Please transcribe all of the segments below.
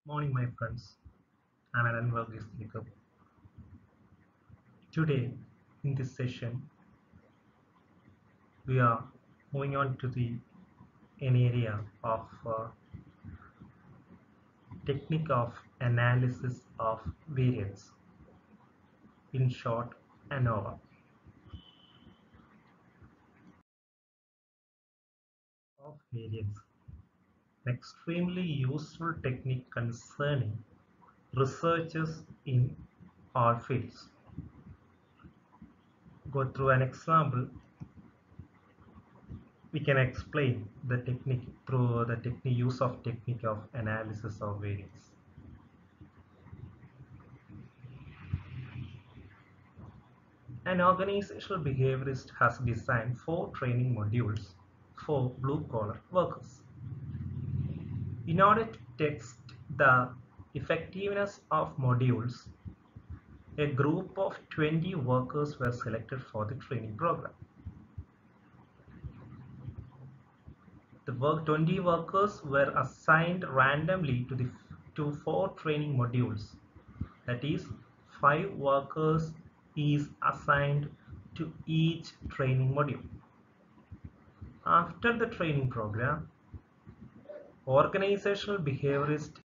Morning, my friends. I'm Alan Varghese Jacob. Today, in this session, we are moving on to the an area of technique of analysis of variance. In short, ANOVA of variance, an extremely useful technique concerning researchers in all fields. Go through an example. We can explain the technique through the technique use of technique of analysis of variance. An organizational behaviorist has designed 4 training modules for blue-collar workers. In order to test the effectiveness of modules, a group of 20 workers were selected for the training program. The 20 workers were assigned randomly to 4 training modules. That is, 5 workers is assigned to each training module. After the training program, organizational behaviorists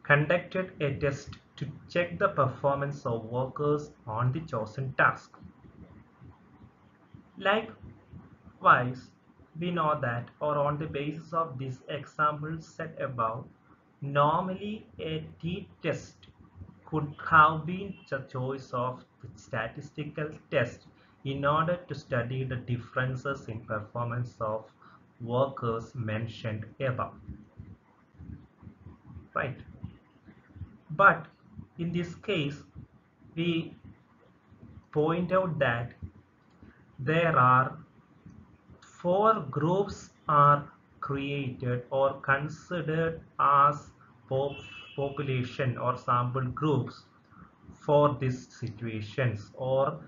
conducted a test to check the performance of workers on the chosen task. Likewise, we know that, or on the basis of these examples set above, normally a t-test could have been the choice of the statistical test in order to study the differences in performance of workers mentioned above. Right? But in this case, we point out that there are 4 groups are created or considered as population or sample groups for these situations, or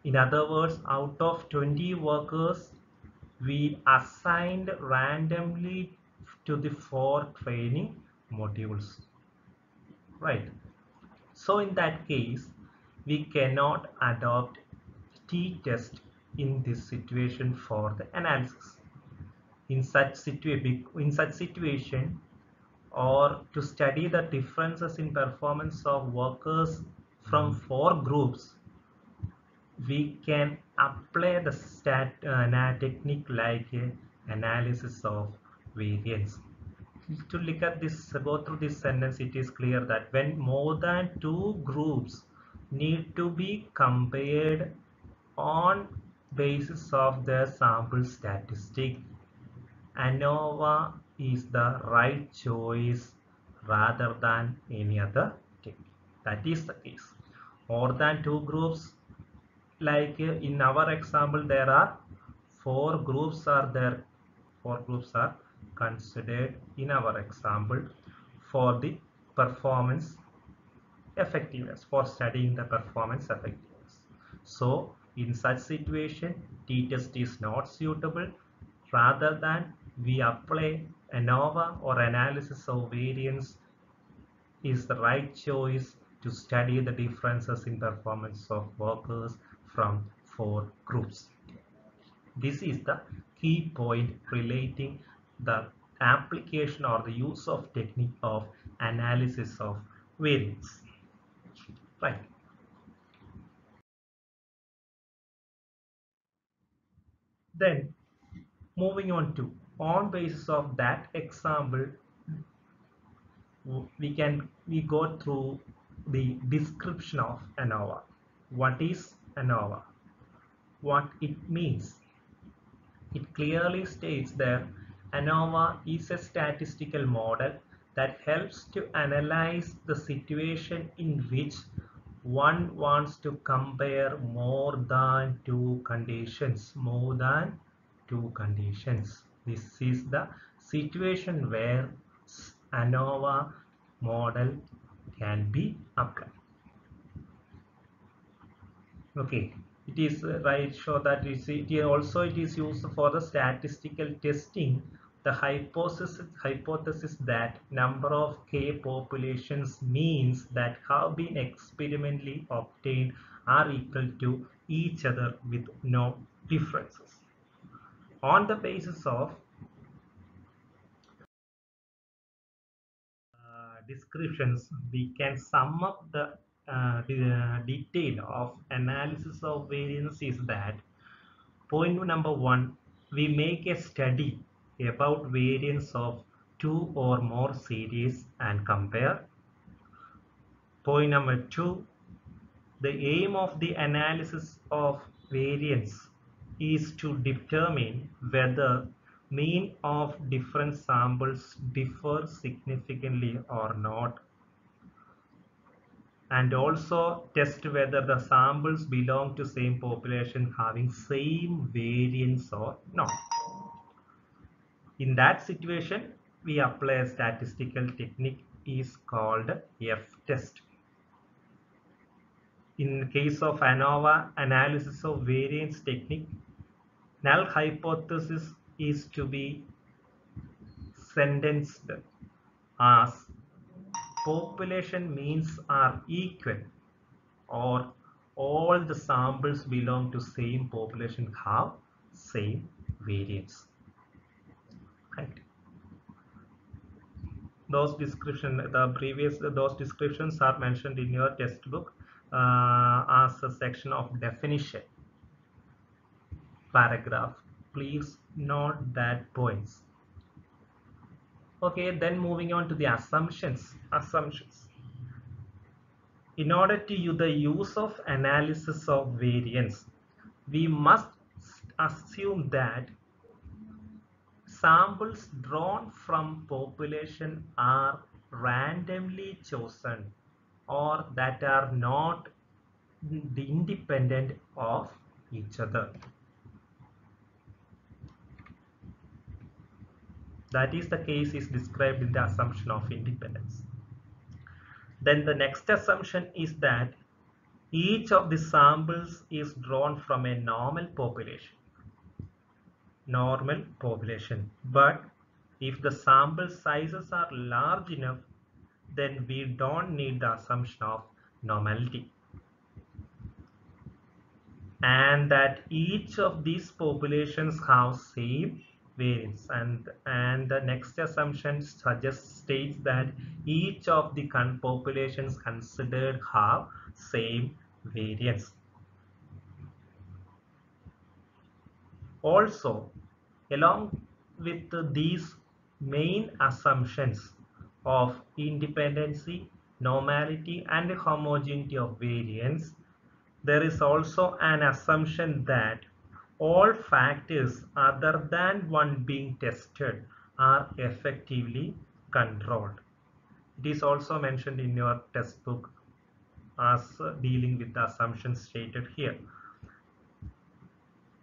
in other words, out of 20 workers we assigned randomly to the 4 training modules, right? So in that case, we cannot adopt t-test in this situation for the analysis. In such situation, or to study the differences in performance of workers from 4 groups, we can apply the technique like analysis of variance. To look at this, go through this sentence, it is clear that when more than 2 groups need to be compared on basis of their sample statistic, ANOVA is the right choice rather than any other technique. That is the case. More than 2 groups, like in our example, there are 4 groups are there. 4 groups are considered in our example for the performance effectiveness, for studying the performance effectiveness. So in such situation, t-test is not suitable. Rather than we apply ANOVA, or analysis of variance is the right choice to study the differences in performance of workers from 4 groups. This is the key point relating the application or the use of technique of analysis of variance. Right. Then moving on basis of that example, we go through the description of ANOVA. What is ANOVA? What it means? It clearly states that ANOVA is a statistical model that helps to analyze the situation in which one wants to compare more than two conditions. More than two conditions. This is the situation where ANOVA model can be applied. Okay, it is right. Show that it is used for the statistical testing The hypothesis that number of K populations means that have been experimentally obtained are equal to each other with no differences. On the basis of descriptions, we can sum up the detail of analysis of variance is that point number one, we make a study about variance of two or more series and compare. Point number two, the aim of the analysis of variance is to determine whether mean of different samples differ significantly or not, and also test whether the samples belong to same population having same variance or not. In that situation, we apply a statistical technique is called F-test. In case of ANOVA analysis of variance technique, null hypothesis is to be sentenced as population means are equal or all the samples belong to same population have same variance. Right. Those descriptions are mentioned in your textbook as a section of definition paragraph. Please note that points. Okay, then moving on to the assumptions. In order to use the use of analysis of variance, we must assume that samples drawn from population are randomly chosen or that are not independent of each other. That is the case is described in the assumption of independence. Then the next assumption is that each of the samples is drawn from a normal population. But if the sample sizes are large enough, then we don't need the assumption of normality. And that each of these populations have same variance, and the next assumption states that each of the populations considered have same variance. Also, along with these main assumptions of independency, normality, and homogeneity of variance, there is also an assumption that all factors other than one being tested are effectively controlled. It is also mentioned in your textbook as dealing with the assumptions stated here.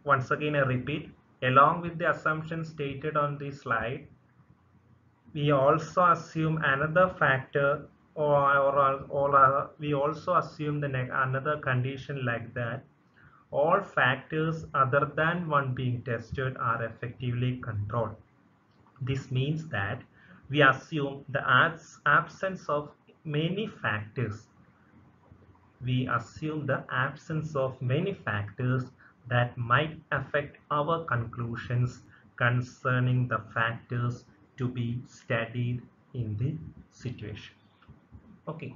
Once again, I repeat, along with the assumptions stated on this slide, we also assume another factor or we also assume another condition like that all factors other than one being tested are effectively controlled. This means that we assume the absence of many factors. We assume the absence of many factors that might affect our conclusions concerning the factors to be studied in the situation. Okay,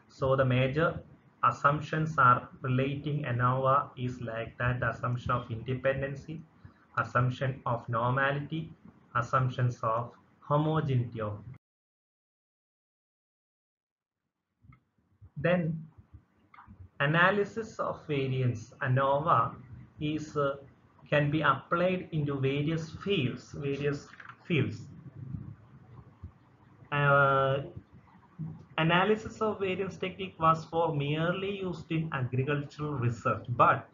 so the major assumptions are relating ANOVA is like that: the assumption of independency, assumption of normality, assumptions of homogeneity of. Then analysis of variance ANOVA is can be applied into various fields. Uh, Analysis of variance technique was for merely used in agricultural research, but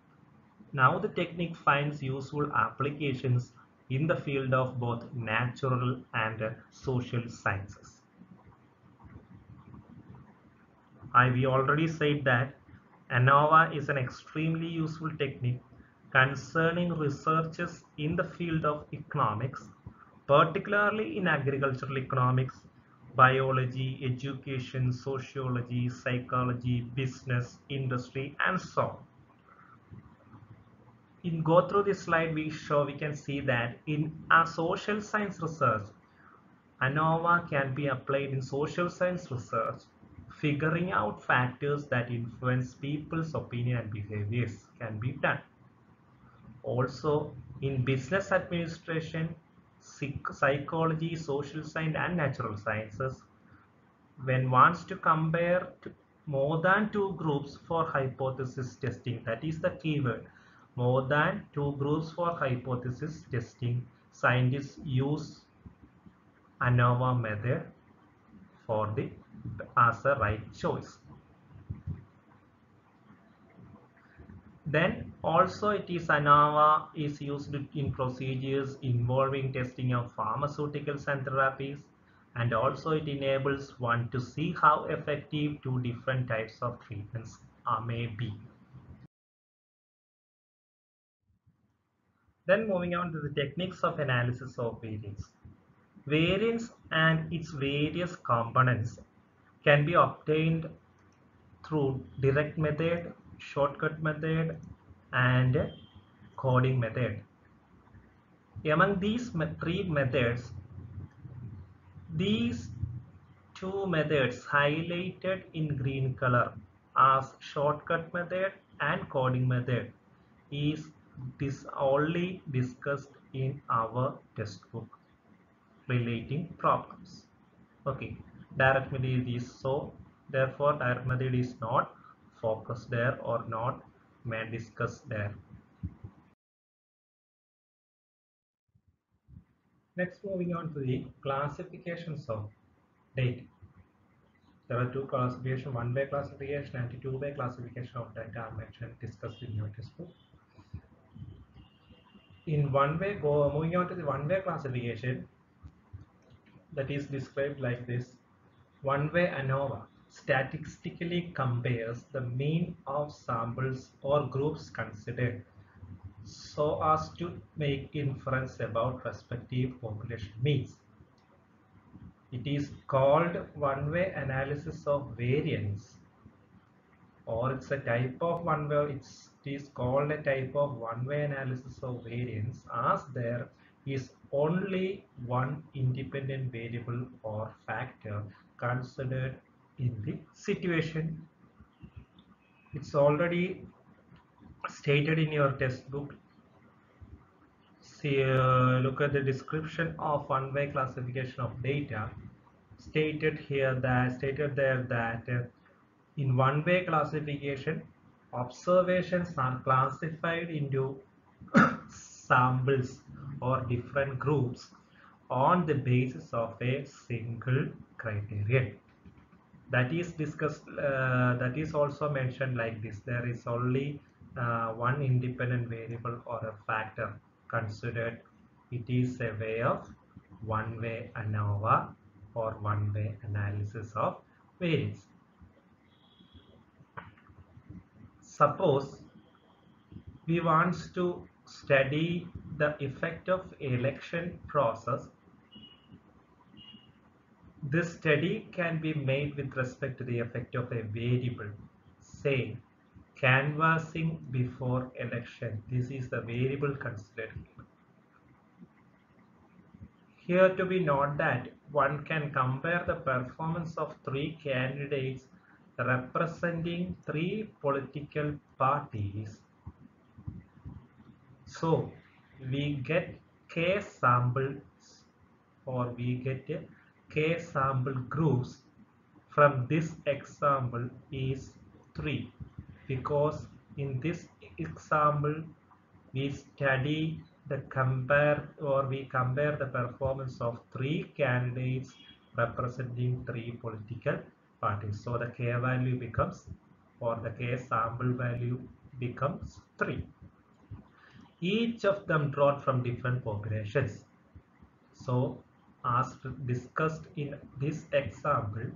now the technique finds useful applications in the field of both natural and social sciences. We already said that ANOVA is an extremely useful technique concerning researches in the field of economics, particularly in agricultural economics, biology, education, sociology, psychology, business, industry, and so on. In go through this slide, we can see that in our social science research, ANOVA can be applied in social science research. Figuring out factors that influence people's opinion and behaviors can be done. Also, in business administration, psychology, social science, and natural sciences, when wants to compare more than two groups for hypothesis testing, that is the keyword. More than two groups for hypothesis testing, scientists use ANOVA method for the as a right choice. Then also it is ANOVA is used in procedures involving testing of pharmaceuticals and therapies, and also it enables one to see how effective two different types of treatments may be. Then moving on to the techniques of analysis of variance. Variance and its various components can be obtained through direct method, shortcut method, and coding method. Among these three methods, these two methods highlighted in green color as shortcut method and coding method is only discussed in our textbook relating problems. Okay, direct method is so, therefore direct method is not focused there or not discussed there. Next, moving on to the classifications of data. There are two classifications, one-way classification and two-way classification of data are mentioned, discussed in your textbook. In one-way, moving on to the one-way classification, that is described like this. One-way ANOVA statistically compares the mean of samples or groups considered so as to make inference about respective population means. It is called one-way analysis of variance, or it's a type of one-way. It is called a type of one-way analysis of variance as there is only one independent variable or factor considered in the situation. It's already stated in your textbook. See, look at the description of one-way classification of data. Stated there that in one-way classification, observations are classified into samples or different groups on the basis of a single criterion. That is discussed. That is also mentioned like this. There is only one independent variable or a factor considered. It is a way of one-way ANOVA or one-way analysis of variance. Suppose we want to study the effect of election process. This study can be made with respect to the effect of a variable, say canvassing before election. This is the variable considered. Here to be noted that one can compare the performance of three candidates representing three political parties. So we get k samples, or we get k sample groups. From this example is 3, because in this example we study the we compare the performance of three candidates representing three political parties. So the k value becomes, or the k sample value becomes 3. Each of them drawn from different populations. So as discussed in this example,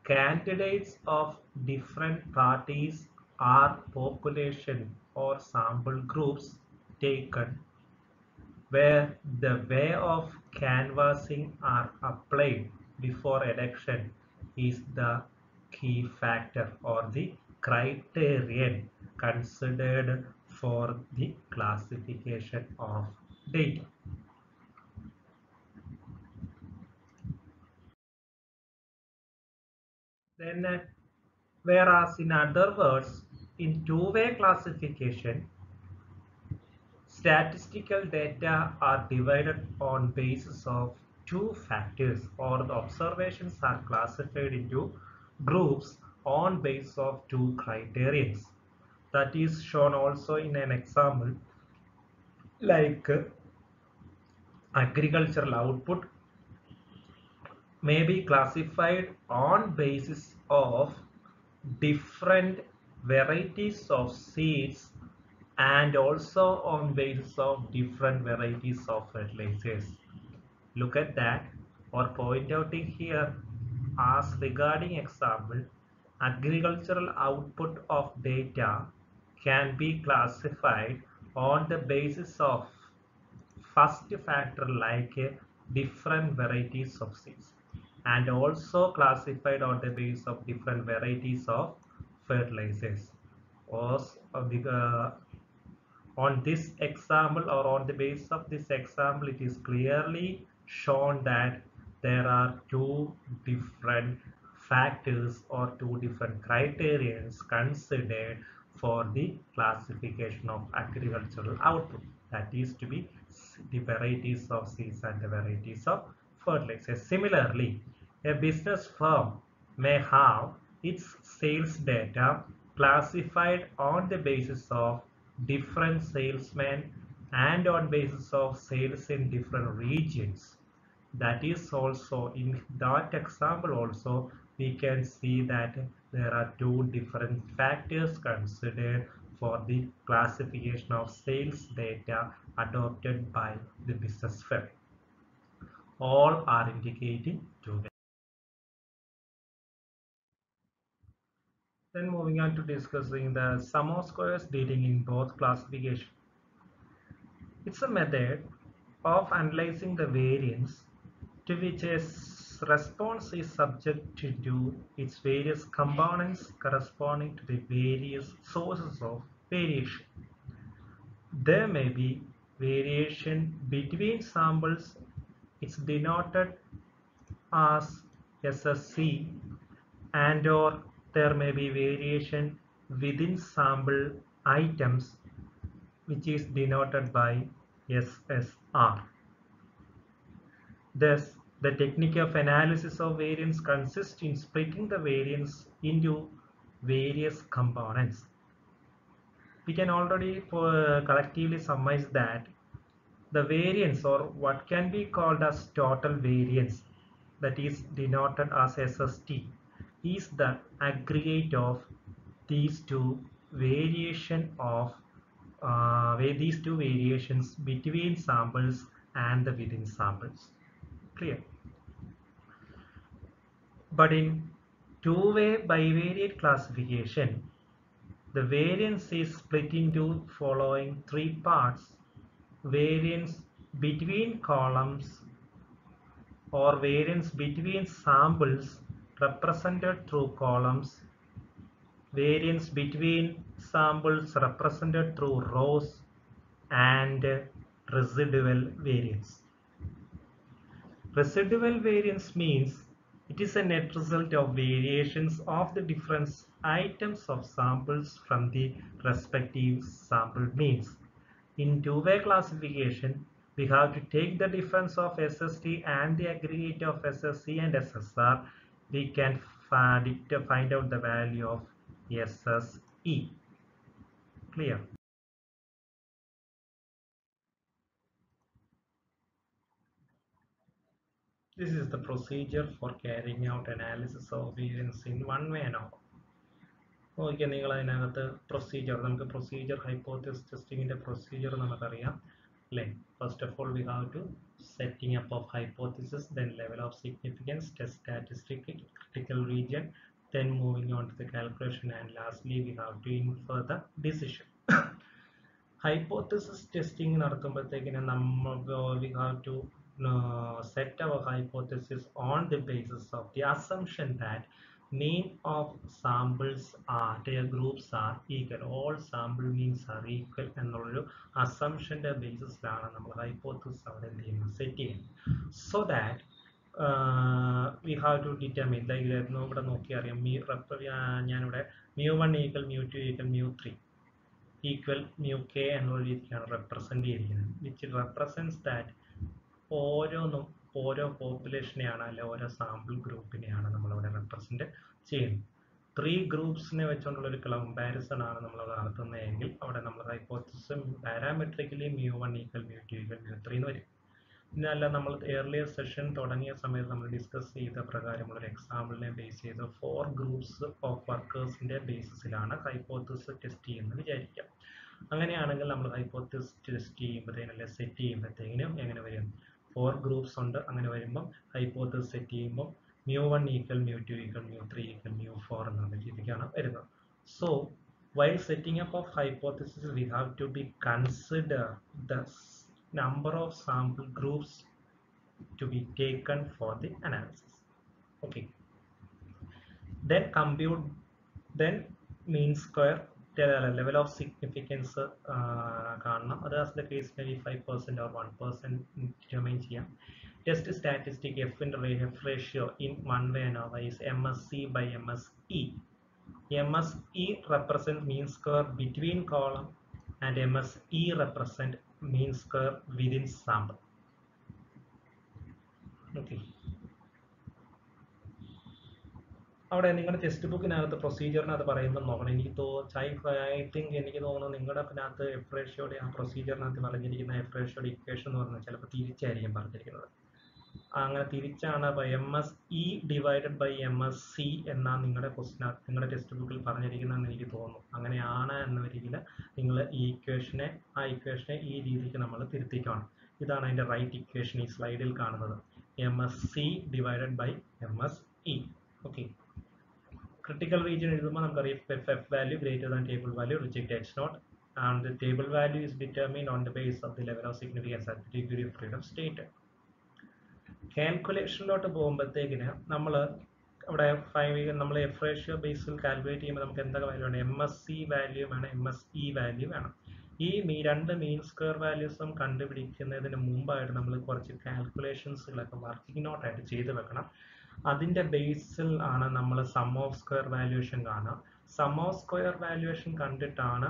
candidates of different parties are population or sample groups taken, where the way of canvassing are applied before election is the key factor or the criterion considered for the classification of data. Then, whereas in other words, in two-way classification, statistical data are divided on basis of two factors, or the observations are classified into groups on basis of two criterions. That is shown also in an example like agricultural output may be classified on basis of different varieties of seeds and also on basis of different varieties of fertilizers. Look at that or point out it here as regarding example, agricultural output of data can be classified on the basis of first factor like different varieties of seeds and also classified on the basis of different varieties of fertilizers. Or on this example or on the basis of this example, it is clearly shown that there are two different factors or two different criterions considered for the classification of agricultural output. That is to be the varieties of seeds and the varieties of fertilizers. Similarly, a business firm may have its sales data classified on the basis of different salesmen and on basis of sales in different regions. That is also in that example also we can see that there are two different factors considered for the classification of sales data adopted by the business firm. All are indicating to. Then moving on to discussing the sum of squares dating in both classification. It's a method of analyzing the variance to which a response is subject to its various components corresponding to the various sources of variation. There may be variation between samples. It's denoted as SSC, and or there may be variation within sample items, which is denoted by SSR. Thus, the technique of analysis of variance consists in splitting the variance into various components. We can already collectively summarize that the variance, or what can be called as total variance, that is denoted as SST, is the aggregate of these two these two variations between samples and the within samples. Clear? But in two-way bivariate classification, the variance is split into following three parts: variance between columns or variance between samples represented through columns, variance between samples represented through rows, and residual variance. Residual variance means it is a net result of variations of the different items of samples from the respective sample means. In two-way classification, we have to take the difference of SST and the aggregate of SSC and SSR. We can find out the value of SSE. Clear? This is the procedure for carrying out analysis of variance in one way now. നോക്കിയാൽ നിങ്ങൾ അതിനകത്ത് നമുക്ക് procedure hypothesis ടെസ്റ്റിങ്ങിൻ്റെ procedure നമുക്കറിയാം അല്ലേ. First of all we have to setting up of hypothesis, then level of significance, test statistic, critical region, then moving on to the calculation, and lastly we have to infer the decision. Hypothesis testing നടത്തുമ്പോഴത്തേക്കിന് we have to set our hypothesis on the basis of the assumption that mean of samples are their groups are equal, all sample means are equal എന്നുള്ളൊരു അസംഷന്റെ ബേസിസിലാണ് നമ്മൾ hypothesis അവിടെ എന്ത് ചെയ്യുന്നത് set ചെയ്യുന്നത്. So that we have to determine, like ഇവിടെ നോക്കി അറിയാം ഞാനിവിടെ μ1 ഈക്വൽ μ2 ഈക്വൽ μ3 ഈക്വൽ μk എന്നുള്ള രീതിക്കാണ് റെപ്രസെന്റ് ചെയ്തിരിക്കുന്നത്, വിച്ച് റെപ്രസെന്റ്സ് ദാറ്റ് ഓരോ പോപ്പുലേഷനെയാണ് അല്ലെ ഓരോ സാമ്പിൾ ഗ്രൂപ്പിനെയാണ് നമ്മളിവിടെ റെപ്രസെന്റ് ചെയ്യുന്നത്. 3 ഗ്രൂപ്പ്സിനെ വെച്ചുകൊണ്ടുള്ള ഒരു കമ്പാരിസൺ ആണ് നമ്മൾ നടത്തുന്നതെങ്കിൽ അവിടെ നമ്മൾ ഹൈപ്പോത്തസിസ് പാരാമെട്രിക്കലി μ1 ഈക്വൽ μ2 ഈക്വൽ μ3 എന്ന് വരും. ഇന്നല്ല നമ്മൾ ഏർലിയർ സെഷൻ തുടങ്ങിയ സമയത്ത് നമ്മൾ ഡിസ്കസ് ചെയ്ത പ്രകാരമുള്ള ഒരു എക്സാമ്പിളിനെ ബേസ് ചെയ്ത് 4 ഗ്രൂപ്പ്സ് ഓഫ് വർക്കേഴ്സിന്റെ ബേസിസിലാണ് ഹൈപ്പോത്തസിസ് ടെസ്റ്റ് ചെയ്യുന്നത് വിചാരിക്കാം. അങ്ങനെയാണെങ്കിൽ നമ്മൾ ഹൈപ്പോത്തസിസ് ടെസ്റ്റ് ചെയ്യുമ്പോഴത്തേനും അല്ലെ സെറ്റ് ചെയ്യുമ്പോഴത്തേനും എങ്ങനെ വരും, 4 ഗ്രൂപ്പ്സ് ഉണ്ട്. അങ്ങനെ വരുമ്പം ഹൈപ്പോത്തസിസ് സെറ്റ് ചെയ്യുമ്പോൾ μ1 ഈക്വൽ μ2 ഈക്വൽ μ3 ഈക്വൽ μ4 എന്നുള്ള രീതിക്കാണ് വരുന്നത്. So while setting up of hypothesis we have to be consider the number of sample groups to be taken for the analysis. Okay, then compute then mean square level of significance കാണണം. അത് as the case may be 5% or 1% determine ചെയ്യാം. Test statistic F ratio in one way and another is MSC by MSE. MSE represent mean square between column and MSE represent mean square within sample. Okay. അവിടെ നിങ്ങളുടെ text ബുക്കിനകത്ത് പ്രൊസീജിയറിനകത്ത് പറയുമ്പോൾ നോക്കണം. I think എനിക്ക് തോന്നുന്നു നിങ്ങളുടെ അതിനകത്ത് F റേഷ്യോയുടെ ആ പ്രൊസീജിയറിനകത്ത് പറഞ്ഞിരിക്കുന്ന എഫ് റേഷ്യോയുടെ ഇക്വേഷൻ എന്ന് പറഞ്ഞാൽ ചിലപ്പോൾ തിരിച്ചായിരിക്കും പറഞ്ഞിരിക്കുന്നത്. അങ്ങനെ തിരിച്ചാണ് MSE ഡിവൈഡഡ് ബൈ MSC എന്നാ നിങ്ങളുടെ ക്വസ്റ്റിനകത്ത് നിങ്ങളുടെ ടെക്സ്റ്റ് ബുക്കിൽ പറഞ്ഞിരിക്കുന്നതെന്ന് എനിക്ക് തോന്നുന്നു. അങ്ങനെയാണ് എന്ന രീതിയിൽ നിങ്ങൾ ഈ ഇക്വേഷനെ ഈ രീതിക്ക് നമ്മൾ തിരുത്തിക്കണം. ഇതാണ് അതിൻ്റെ റൈറ്റ് ഇക്വേഷൻ ഈ സ്ലൈഡിൽ കാണുന്നത്, MSC divided by MSE. Okay, critical region എഴുതുമ്പോൾ നമുക്കറിയാം F value greater than table value, reject H naught, and the table value is determined on the basis of the level of significance at the degree of freedom stated. കാൽക്കുലേഷനിലോട്ട് പോകുമ്പോഴത്തേക്കിന് നമ്മൾ അവിടെ നമ്മൾ F ratio ബേസിൽ calculate ചെയ്യുമ്പോൾ നമുക്ക് എന്തൊക്കെ value വേണം, MSC value വേണം, MSE value വേണം. ഈ രണ്ട് മീൻ സ്ക്വയർ വാല്യൂസും കണ്ടുപിടിക്കുന്നതിന് മുമ്പായിട്ട് നമ്മൾ കുറച്ച് കാൽക്കുലേഷൻസുകളൊക്കെ വർക്കിംഗ് നോട്ടായിട്ട് ചെയ്ത് വെക്കണം. അതിൻ്റെ ബേസിൽ ആണ് നമ്മൾ സം ഓഫ് സ്ക്വയർ വാല്യൂഷൻ കാണുക. സം ഓഫ് സ്ക്വയർ വാല്യൂഷൻ കണ്ടിട്ടാണ്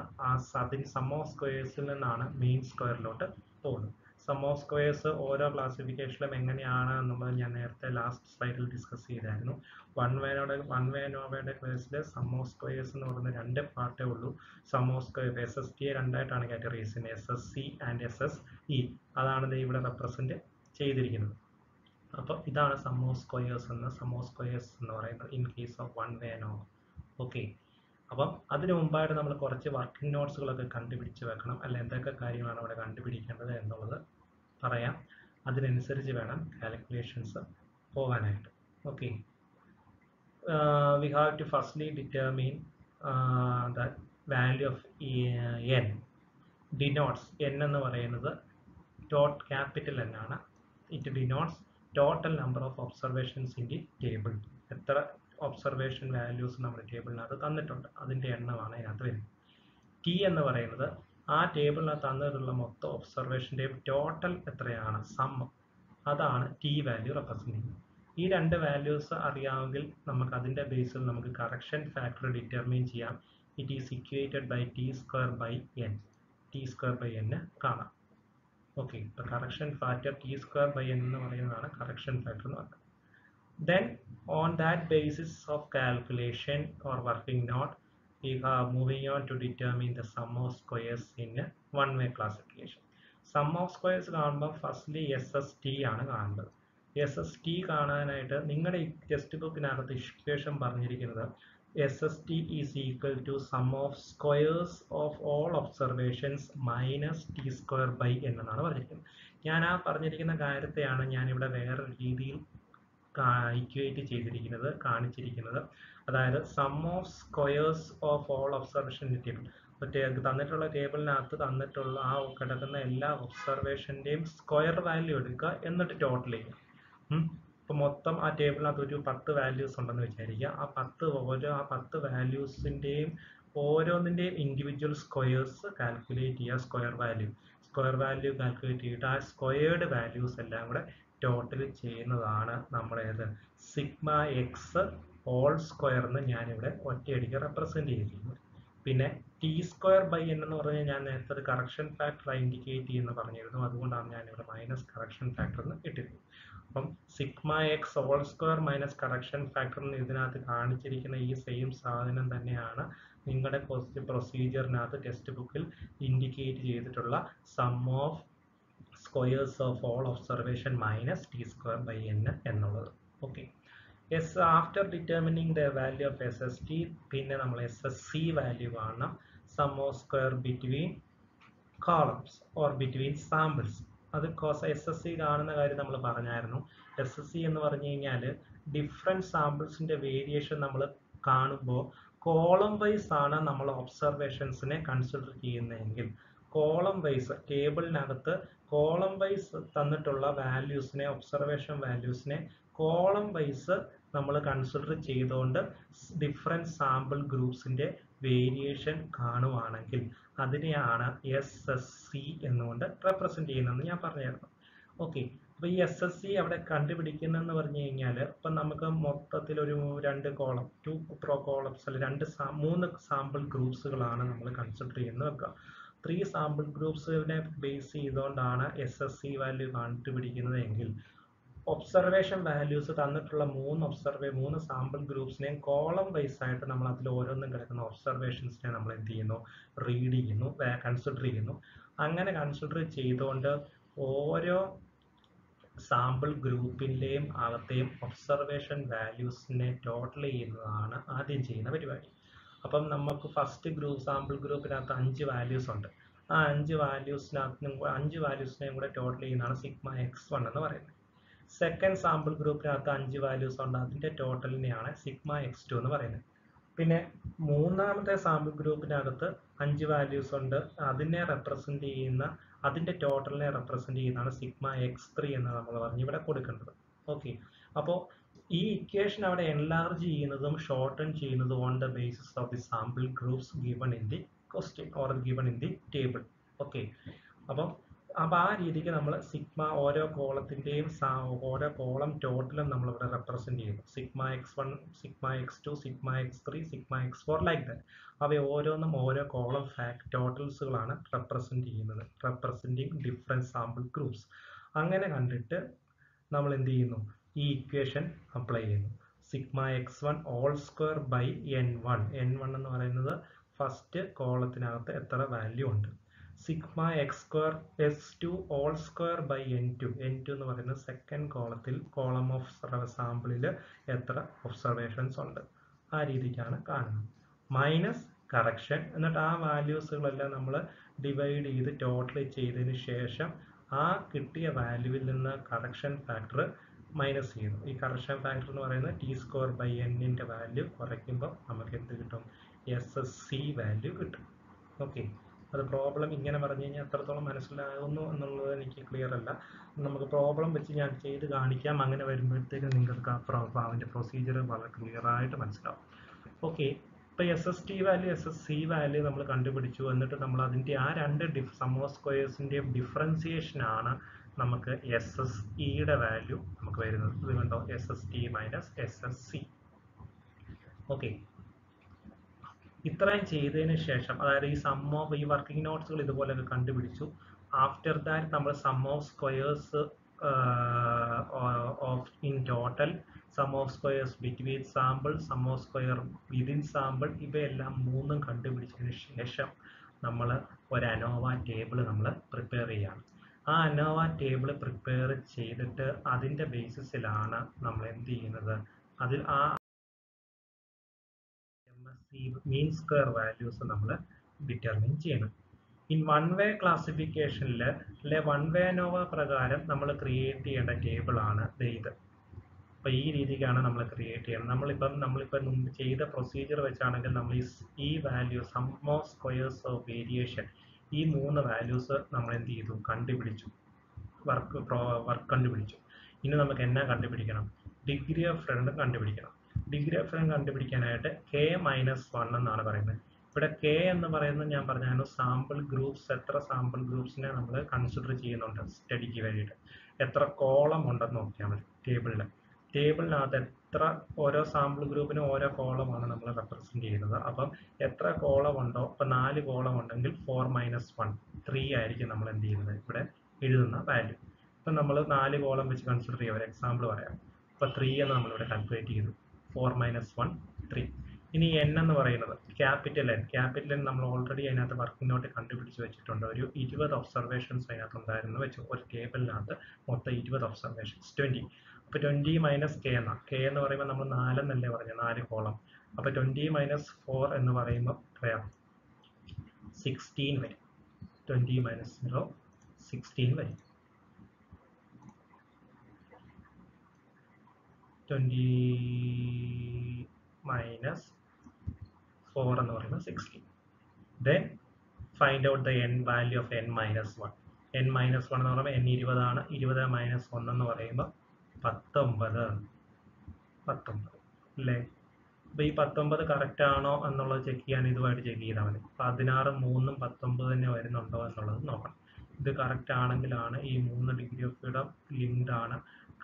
സം ഓഫ് സ്ക്വയേഴ്സിൽ നിന്നാണ് മീൻ സ്ക്വയറിലോട്ട് പോകുന്നത്. സം ഓഫ് സ്ക്വയേഴ്സ് ഓരോ ക്ലാസിഫിക്കേഷനിലും എങ്ങനെയാണ് എന്നുള്ളത് ഞാൻ നേരത്തെ ലാസ്റ്റ് സ്ലൈഡിൽ ഡിസ്കസ് ചെയ്തായിരുന്നു. വൺ വേ നോവയുടെ കേസിൽ സം ഓഫ് സ്ക്വയേഴ്സ് എന്ന് പറയുന്ന 2 പാർട്ടേ ഉള്ളൂ. സം ഓഫ് സ്ക്വയർ SST രണ്ടായിട്ടാണ് കാറ്റഗറൈസ് ചെയ്യുന്നത്, SSC ആൻഡ് SSE. അതാണ് ഇവിടെ റെപ്രസെന്റ് ചെയ്തിരിക്കുന്നത്. അപ്പോൾ ഇതാണ് സം ഓഫ് സ്ക്വയേഴ്സ് എന്ന് പറയുന്നത് in case of one way ANOVA. Okay, അപ്പം അതിന് മുമ്പായിട്ട് നമ്മൾ കുറച്ച് വർക്കിംഗ് നോട്ട്സുകളൊക്കെ കണ്ടുപിടിച്ച് വെക്കണം. അല്ല എന്തൊക്കെ കാര്യങ്ങളാണ് അവിടെ കണ്ടുപിടിക്കേണ്ടത് എന്നുള്ളത് പറയാം. അതിനനുസരിച്ച് വേണം കാൽക്കുലേഷൻസ് പോകാനായിട്ട്. Okay, we have to firstly determine the value of N. Denotes N എന്ന് പറയുന്നത് ക്യാപിറ്റൽ N ആണ്. It denotes total number of observations in the table. എത്ര ഒബ്സർവേഷൻ വാല്യൂസ് നമ്മുടെ ടേബിളിനകത്ത് തന്നിട്ടുണ്ട് അതിൻ്റെ എണ്ണമാണ് അതിനകത്ത് വരുന്നത്. T എന്ന് പറയുന്നത് ആ ടേബിളിനകത്ത് തന്നിട്ടുള്ള മൊത്തം ഒബ്സർവേഷൻ്റെ ടോട്ടൽ എത്രയാണ്, സം, അതാണ് T വാല്യൂ റെപ്രസെന്റ് ചെയ്യുന്നത്. ഈ 2 വാല്യൂസ് അറിയാമെങ്കിൽ നമുക്ക് അതിൻ്റെ ബേസിൽ നമുക്ക് കറക്ഷൻ ഫാക്ടർ ഡിറ്റർമിൻ ചെയ്യാം. It is equated by T² by N കാണാം. ഓക്കെ, ഇപ്പോൾ കറക്ഷൻ ഫാക്ടർ T² N എന്ന് പറയുന്നതാണ് കറക്ഷൻ ഫാക്ടർ എന്ന് പറയുന്നത്. Then on that basis of calculation or working note, we are moving on to determine the sum of squares in a one-way classification. Sum of squares കാണുമ്പോൾ firstly SST ആണ് കാണേണ്ടത്. SST കാണാനായിട്ട് നിങ്ങളുടെ text ബുക്കിനകത്ത് equation പറഞ്ഞിരിക്കുന്നത് SST is equal to sum of squares of all observations minus T² by N എന്നാണ് പറഞ്ഞിരിക്കുന്നത്. ഞാൻ ആ പറഞ്ഞിരിക്കുന്ന കാര്യത്തെയാണ് ഞാനിവിടെ വേറൊരു രീതിയിൽ ഇക്വേറ്റ് ചെയ്തിരിക്കുന്നത്, കാണിച്ചിരിക്കുന്നത്. അതായത് sum of squares of all observation table, തന്നിട്ടുള്ള ടേബിളിനകത്ത് തന്നിട്ടുള്ള ആ കിടക്കുന്ന എല്ലാ ഒബ്സർവേഷൻ്റെയും സ്ക്വയർ വാല്യൂ എടുക്കുക, എന്നിട്ട് ടോട്ടൽ ചെയ്യുക. ഇപ്പം മൊത്തം ആ ടേബിളിനകത്ത് ഒരു 10 വാല്യൂസ് ഉണ്ടെന്ന് വിചാരിക്കുക. ആ 10 വാല്യൂസിൻ്റെയും ഓരോന്നിൻ്റെയും ഇൻഡിവിജ്വൽ സ്ക്വയേഴ്സ് കാൽക്കുലേറ്റ് ചെയ്യുക. സ്ക്വയർ വാല്യൂ കാൽക്കുലേറ്റ് ചെയ്തിട്ട് ആ സ്ക്വയേർഡ് വാല്യൂസ് എല്ലാം കൂടെ ടോട്ടൽ ചെയ്യുന്നതാണ് നമ്മളേത് സിഗ്മ എക്സ് ഹോൾ സ്ക്വയർ എന്ന് ഞാനിവിടെ ഒറ്റയടിക്ക് റെപ്രസെൻറ്റ് ചെയ്തിരിക്കുന്നത്. പിന്നെ ടി സ്ക്വയർ ബൈ എൻ എന്ന് പറഞ്ഞാൽ ഞാൻ നേരത്തെ ഒരു കറക്ഷൻ ഫാക്ടർ ഇൻഡിക്കേറ്റ് ചെയ്യുമെന്ന് പറഞ്ഞിരുന്നു. അതുകൊണ്ടാണ് ഞാനിവിടെ മൈനസ് കറക്ഷൻ ഫാക്ടർ എന്ന് ഇട്ടിരുന്നത്. അപ്പം sigma x whole square minus correction factor എന്ന് ഇതിനകത്ത് കാണിച്ചിരിക്കുന്ന ഈ സെയിം സാധനം തന്നെയാണ് നിങ്ങളുടെ പ്രൊസീജിയറിനകത്ത് ടെക്സ്റ്റ് ബുക്കിൽ ഇൻഡിക്കേറ്റ് ചെയ്തിട്ടുള്ള sum of squares of all observation minus T square by N എന്നുള്ളത്. Okay, after determining the value of S S T, പിന്നെ നമ്മൾ എസ് എസ് സി വാല്യൂ കാണണം. Sum of square between columns or between samples. അത് S S C കാണുന്ന കാര്യം നമ്മൾ പറഞ്ഞായിരുന്നു. S S C എന്ന് പറഞ്ഞു കഴിഞ്ഞാൽ ഡിഫറെൻറ്റ് സാമ്പിൾസിൻ്റെ വേരിയേഷൻ നമ്മൾ കാണുമ്പോൾ കോളം വൈസ് ആണ് നമ്മൾ ഒബ്സർവേഷൻസിനെ കൺസിഡർ ചെയ്യുന്നതെങ്കിൽ, കോളം വൈസ് ടേബിളിനകത്ത് കോളം വൈസ് തന്നിട്ടുള്ള വാല്യൂസിനെ, ഒബ്സർവേഷൻ വാല്യൂസിനെ കോളം വൈസ് നമ്മൾ കൺസിഡർ ചെയ്തുകൊണ്ട് ഡിഫറെൻറ്റ് സാമ്പിൾ ഗ്രൂപ്പ്സിൻ്റെ വേരിയേഷൻ കാണുവാണെങ്കിൽ അതിനെയാണ് എസ് എസ് സി എന്നുകൊണ്ട് റെപ്രസെൻറ്റ് ചെയ്യുന്നതെന്ന് ഞാൻ പറഞ്ഞായിരുന്നു. ഓക്കെ, അപ്പോൾ ഈ എസ് എസ് സി അവിടെ കണ്ടുപിടിക്കുന്നതെന്ന് പറഞ്ഞു കഴിഞ്ഞാൽ ഇപ്പം നമുക്ക് മൊത്തത്തിലൊരു 2 കോളം 2 കോളംസ് അല്ല 3 സാമ്പിൾ ഗ്രൂപ്പ്സുകളാണ് നമ്മൾ കൺസിഡർ ചെയ്യുന്നത് വെക്കുക. 3 സാമ്പിൾ ഗ്രൂപ്പ്സിനെ ബേസ് ചെയ്തുകൊണ്ടാണ് എസ് എസ് സി വാല്യൂ കണ്ടുപിടിക്കുന്നത് എങ്കിൽ ഒബ്സർവേഷൻ വാല്യൂസ് തന്നിട്ടുള്ള 3 സാമ്പിൾ ഗ്രൂപ്പ്സിനെയും കോളം വൈസ് ആയിട്ട് നമ്മൾ അതിൽ ഓരോന്നും കിടക്കുന്ന ഒബ്സർവേഷൻസിനെ നമ്മൾ എന്ത് ചെയ്യുന്നു, റീഡ് ചെയ്യുന്നു, കൺസിഡർ ചെയ്യുന്നു. അങ്ങനെ കൺസിഡർ ചെയ്തുകൊണ്ട് ഓരോ സാമ്പിൾ ഗ്രൂപ്പിൻ്റെയും അകത്തെയും ഒബ്സർവേഷൻ വാല്യൂസിനെ ടോട്ടൽ ചെയ്യുന്നതാണ് ആദ്യം ചെയ്യുന്ന പരിപാടി. അപ്പം നമുക്ക് ഫസ്റ്റ് സാമ്പിൾ ഗ്രൂപ്പിനകത്ത് 5 വാല്യൂസ് ഉണ്ട്. ആ 5 വാല്യൂസിനെയും കൂടെ ടോട്ടൽ ചെയ്യുന്നതാണ് സിഗ്മ എക്സ് 1 എന്ന് പറയുന്നത്. സെക്കൻഡ് സാമ്പിൾ ഗ്രൂപ്പിനകത്ത് 5 വാല്യൂസ് ഉണ്ട്, അതിൻ്റെ ടോട്ടലിനെയാണ് സിഗ്മ എക്സ് 2 എന്ന് പറയുന്നത്. പിന്നെ മൂന്നാമത്തെ സാമ്പിൾ ഗ്രൂപ്പിനകത്ത് 5 വാല്യൂസ് ഉണ്ട്, അതിൻ്റെ ടോട്ടലിനെ റെപ്രസെൻറ്റ് ചെയ്യുന്നതാണ് സിഗ്മ എക്സ് 3 എന്ന് നമ്മൾ പറഞ്ഞ് ഇവിടെ കൊടുക്കേണ്ടത്. ഓക്കെ, അപ്പോൾ ഈ ഇക്വേഷൻ അവിടെ എൻലാർജ് ചെയ്യുന്നതും ഷോർട്ടൺ ചെയ്യുന്നതും on the basis of the sample groups given in the question or given in the table. Okay, അപ്പം ആ രീതിക്ക് നമ്മൾ ഓരോ കോളത്തിൻ്റെയും ഓരോ കോളം ടോട്ടലും നമ്മളിവിടെ റെപ്രസെൻറ്റ് ചെയ്യുന്നു. Sigma x 1, sigma x 2, sigma x 3, sigma x 4 like that. അവ ഓരോന്നും ഓരോ കോളം ടോട്ടൽസുകളാണ് റെപ്രസെൻറ്റിങ് ഡിഫറെൻറ്റ് സാമ്പിൾ ഗ്രൂപ്പ്സ്. അങ്ങനെ കണ്ടിട്ട് നമ്മൾ എന്ത് ചെയ്യുന്നു, ഈ ഇക്വേഷൻ അപ്ലൈ ചെയ്യുന്നു. Sigma x 1 whole square by n1 എന്ന് പറയുന്നത് ഫസ്റ്റ് കോളത്തിനകത്ത് എത്ര വാല്യൂ ഉണ്ട്. Sigma x square s2 whole square by n2 എന്ന് പറയുന്നത് സെക്കൻഡ് കോളം ഓഫ് സാമ്പിളിൽ എത്ര ഒബ്സർവേഷൻസ് ഉണ്ട്, ആ രീതിക്കാണ് കാണുന്നത്. മൈനസ് കറക്ഷൻ, എന്നിട്ട് ആ വാല്യൂസുകളെല്ലാം നമ്മൾ ഡിവൈഡ് ചെയ്ത് ടോട്ടൽ ചെയ്തതിന് ശേഷം ആ കിട്ടിയ വാല്യൂവിൽ നിന്ന് കറക്ഷൻ ഫാക്ടർ മൈനസ് ചെയ്യുന്നു. ഈ കറക്ഷൻ ഫാക്ടർ എന്ന് പറയുന്നത് ടി സ്ക്വയർ ബൈ എന്നിൻ്റെ വാല്യൂ കുറയ്ക്കുമ്പോൾ നമുക്ക് എന്ത് കിട്ടും, എസ് എസ് സി വാല്യൂ കിട്ടും. ഓക്കെ, അത് പ്രോബ്ലം ഇങ്ങനെ പറഞ്ഞു കഴിഞ്ഞാൽ എത്രത്തോളം മനസ്സിലാകുന്നു എന്നുള്ളത് എനിക്ക് ക്ലിയർ അല്ല. നമുക്ക് പ്രോബ്ലം വെച്ച് ഞാൻ ചെയ്ത് കാണിക്കാം. അങ്ങനെ വരുമ്പോഴത്തേക്ക് നിങ്ങൾക്ക് അതിൻ്റെ പ്രൊസീജിയർ വളരെ ക്ലിയർ ആയിട്ട് മനസ്സിലാവും. ഓക്കെ, ഇപ്പോൾ S S T value S S C value നമ്മൾ കണ്ടുപിടിച്ചു. എന്നിട്ട് നമ്മൾ അതിൻ്റെ ആ 2 സം ഓഫ് സ്ക്വയേഴ്സിൻ്റെയും ഡിഫറൻസിയേഷനാണ് നമുക്ക് എസ് എസ് ഇയുടെ വാല്യൂ നമുക്ക് വരുന്നത്. ഇത് കണ്ടോ, S S T minus S S C. Okay, ഇത്രയും ചെയ്തതിന് ശേഷം, അതായത് ഈ വർക്കിംഗ് നോട്ട്സുകൾ ഇതുപോലെയൊക്കെ കണ്ടുപിടിച്ചു. ആഫ്റ്റർ ദാറ്റ് നമ്മൾ sum of squares in total, sum of squares between sample, sum of square within sample, ഇവയെല്ലാം 3 കണ്ടുപിടിച്ചതിന് ശേഷം നമ്മൾ ഒരു അനോവ ടേബിൾ നമ്മൾ പ്രിപ്പയർ ചെയ്യുകയാണ്. ആ അനോവ ടേബിൾ പ്രിപ്പയർ ചെയ്തിട്ട് അതിൻ്റെ ബേസിസിലാണ് നമ്മൾ എന്ത് ചെയ്യുന്നത്, അതിൽ ആ മീൻ സ്ക്വയർ വാല്യൂസ് നമ്മൾ ഡിറ്റർമിൻ ചെയ്യണം. ഇൻ വൺ വേ ക്ലാസിഫിക്കേഷനിൽ വൺ വേ അനോവ പ്രകാരം നമ്മൾ ക്രിയേറ്റ് ചെയ്യേണ്ട ടേബിളാണ് ഇത്. അപ്പോൾ അപ്പോൾ ഈ രീതിക്കാണ് നമ്മൾ ക്രിയേറ്റ് ചെയ്യുന്നത്. നമ്മളിപ്പോൾ മുമ്പ് ചെയ്ത പ്രൊസീജിയർ വെച്ചാണെങ്കിൽ നമ്മൾ ഈ value sum of squares of variation ഈ 3 വാല്യൂസ് നമ്മൾ എന്ത് ചെയ്തു, കണ്ടുപിടിച്ചു, വർക്ക് കണ്ടുപിടിച്ചു. ഇനി നമുക്ക് എന്നാ കണ്ടുപിടിക്കണം, ഡിഗ്രി ഓഫ് ഫ്രീഡം കണ്ടുപിടിക്കണം. ഡിഗ്രി ഓഫ് ഫ്രീഡം കണ്ടുപിടിക്കാനായിട്ട് K-1 എന്നാണ് പറയുന്നത്. ഇവിടെ K എന്ന് പറയുന്നത് ഞാൻ പറഞ്ഞായിരുന്നു സാമ്പിൾ ഗ്രൂപ്പ്സ്, എത്ര സാമ്പിൾ ഗ്രൂപ്പ്സിനെ നമ്മൾ കൺസിഡർ ചെയ്യുന്നുണ്ട് സ്റ്റഡിക്ക് വേണ്ടിയിട്ട്, എത്ര കോളം ഉണ്ടെന്ന് നോക്കിയാൽ മതി ടേബിളിനകത്ത് എത്ര ഓരോ സാമ്പിൾ ഗ്രൂപ്പിനും ഓരോ കോളമാണ് നമ്മൾ റെപ്രസെന്റ് ചെയ്യുന്നത്. അപ്പം എത്ര കോളം ഉണ്ടോ, ഇപ്പം 4 കോളം ഉണ്ടെങ്കിൽ 4 - 1 3 ആയിരിക്കും നമ്മൾ എന്ത് ചെയ്യുന്നത് ഇവിടെ എഴുതുന്ന വാല്യൂ. ഇപ്പം നമ്മൾ 4 കോളം വെച്ച് കൺസിഡർ ചെയ്യുക, ഒരു എക്സാമ്പിൾ പറയാം. ഇപ്പം 3 എന്ന് നമ്മളിവിടെ കാൽക്കുലേറ്റ് ചെയ്തു, 4 - 1 3. ഇനി n എന്ന് പറയുന്നത് ക്യാപിറ്റൽ N നമ്മൾ ഓൾറെഡി അതിനകത്ത് വർക്കിംഗ് നോട്ട് കണ്ടുപിടിച്ച് വെച്ചിട്ടുണ്ട്. ഒരു 20 ഒബ്സർവേഷൻസ് അതിനകത്ത് ഉണ്ടായിരുന്നു വെച്ചു. ഒരു ടേബിളിനകത്ത് മൊത്തം 20 ഒബ്സർവേഷൻസ് 20. അപ്പോൾ 20 - K എന്നാണ്. K എന്ന് പറയുമ്പോൾ നമ്മൾ 4 എന്നല്ലേ പറഞ്ഞു, 4 കോളം. അപ്പോൾ 20 - 4 എന്ന് പറയുമ്പോൾ എത്രയാണ്, 16 വരും. 20 - 0 16 വരും. 20 - 4 എന്ന് പറയുന്നത് 16. Then find out the n value of n - 1. n - 1 എന്ന് പറയുമ്പോൾ n 20 ആണ്. 20 - 1 എന്ന് പറയുമ്പോൾ 19 അല്ലേ? അപ്പോൾ ഈ 19 കറക്റ്റ് ആണോ എന്നുള്ളത് ചെക്ക് ചെയ്യാൻ ഇതുമായിട്ട് ചെക്ക് ചെയ്താൽ മതി. 16 3 19 തന്നെ വരുന്നുണ്ടോ എന്നുള്ളത് നോക്കണം. ഇത് കറക്റ്റ് ആണെങ്കിലാണ് ഈ 3 ഡിഗ്രി ഓഫ് ഫ്രീഡം ലിങ്ക്ഡ് ആണ്,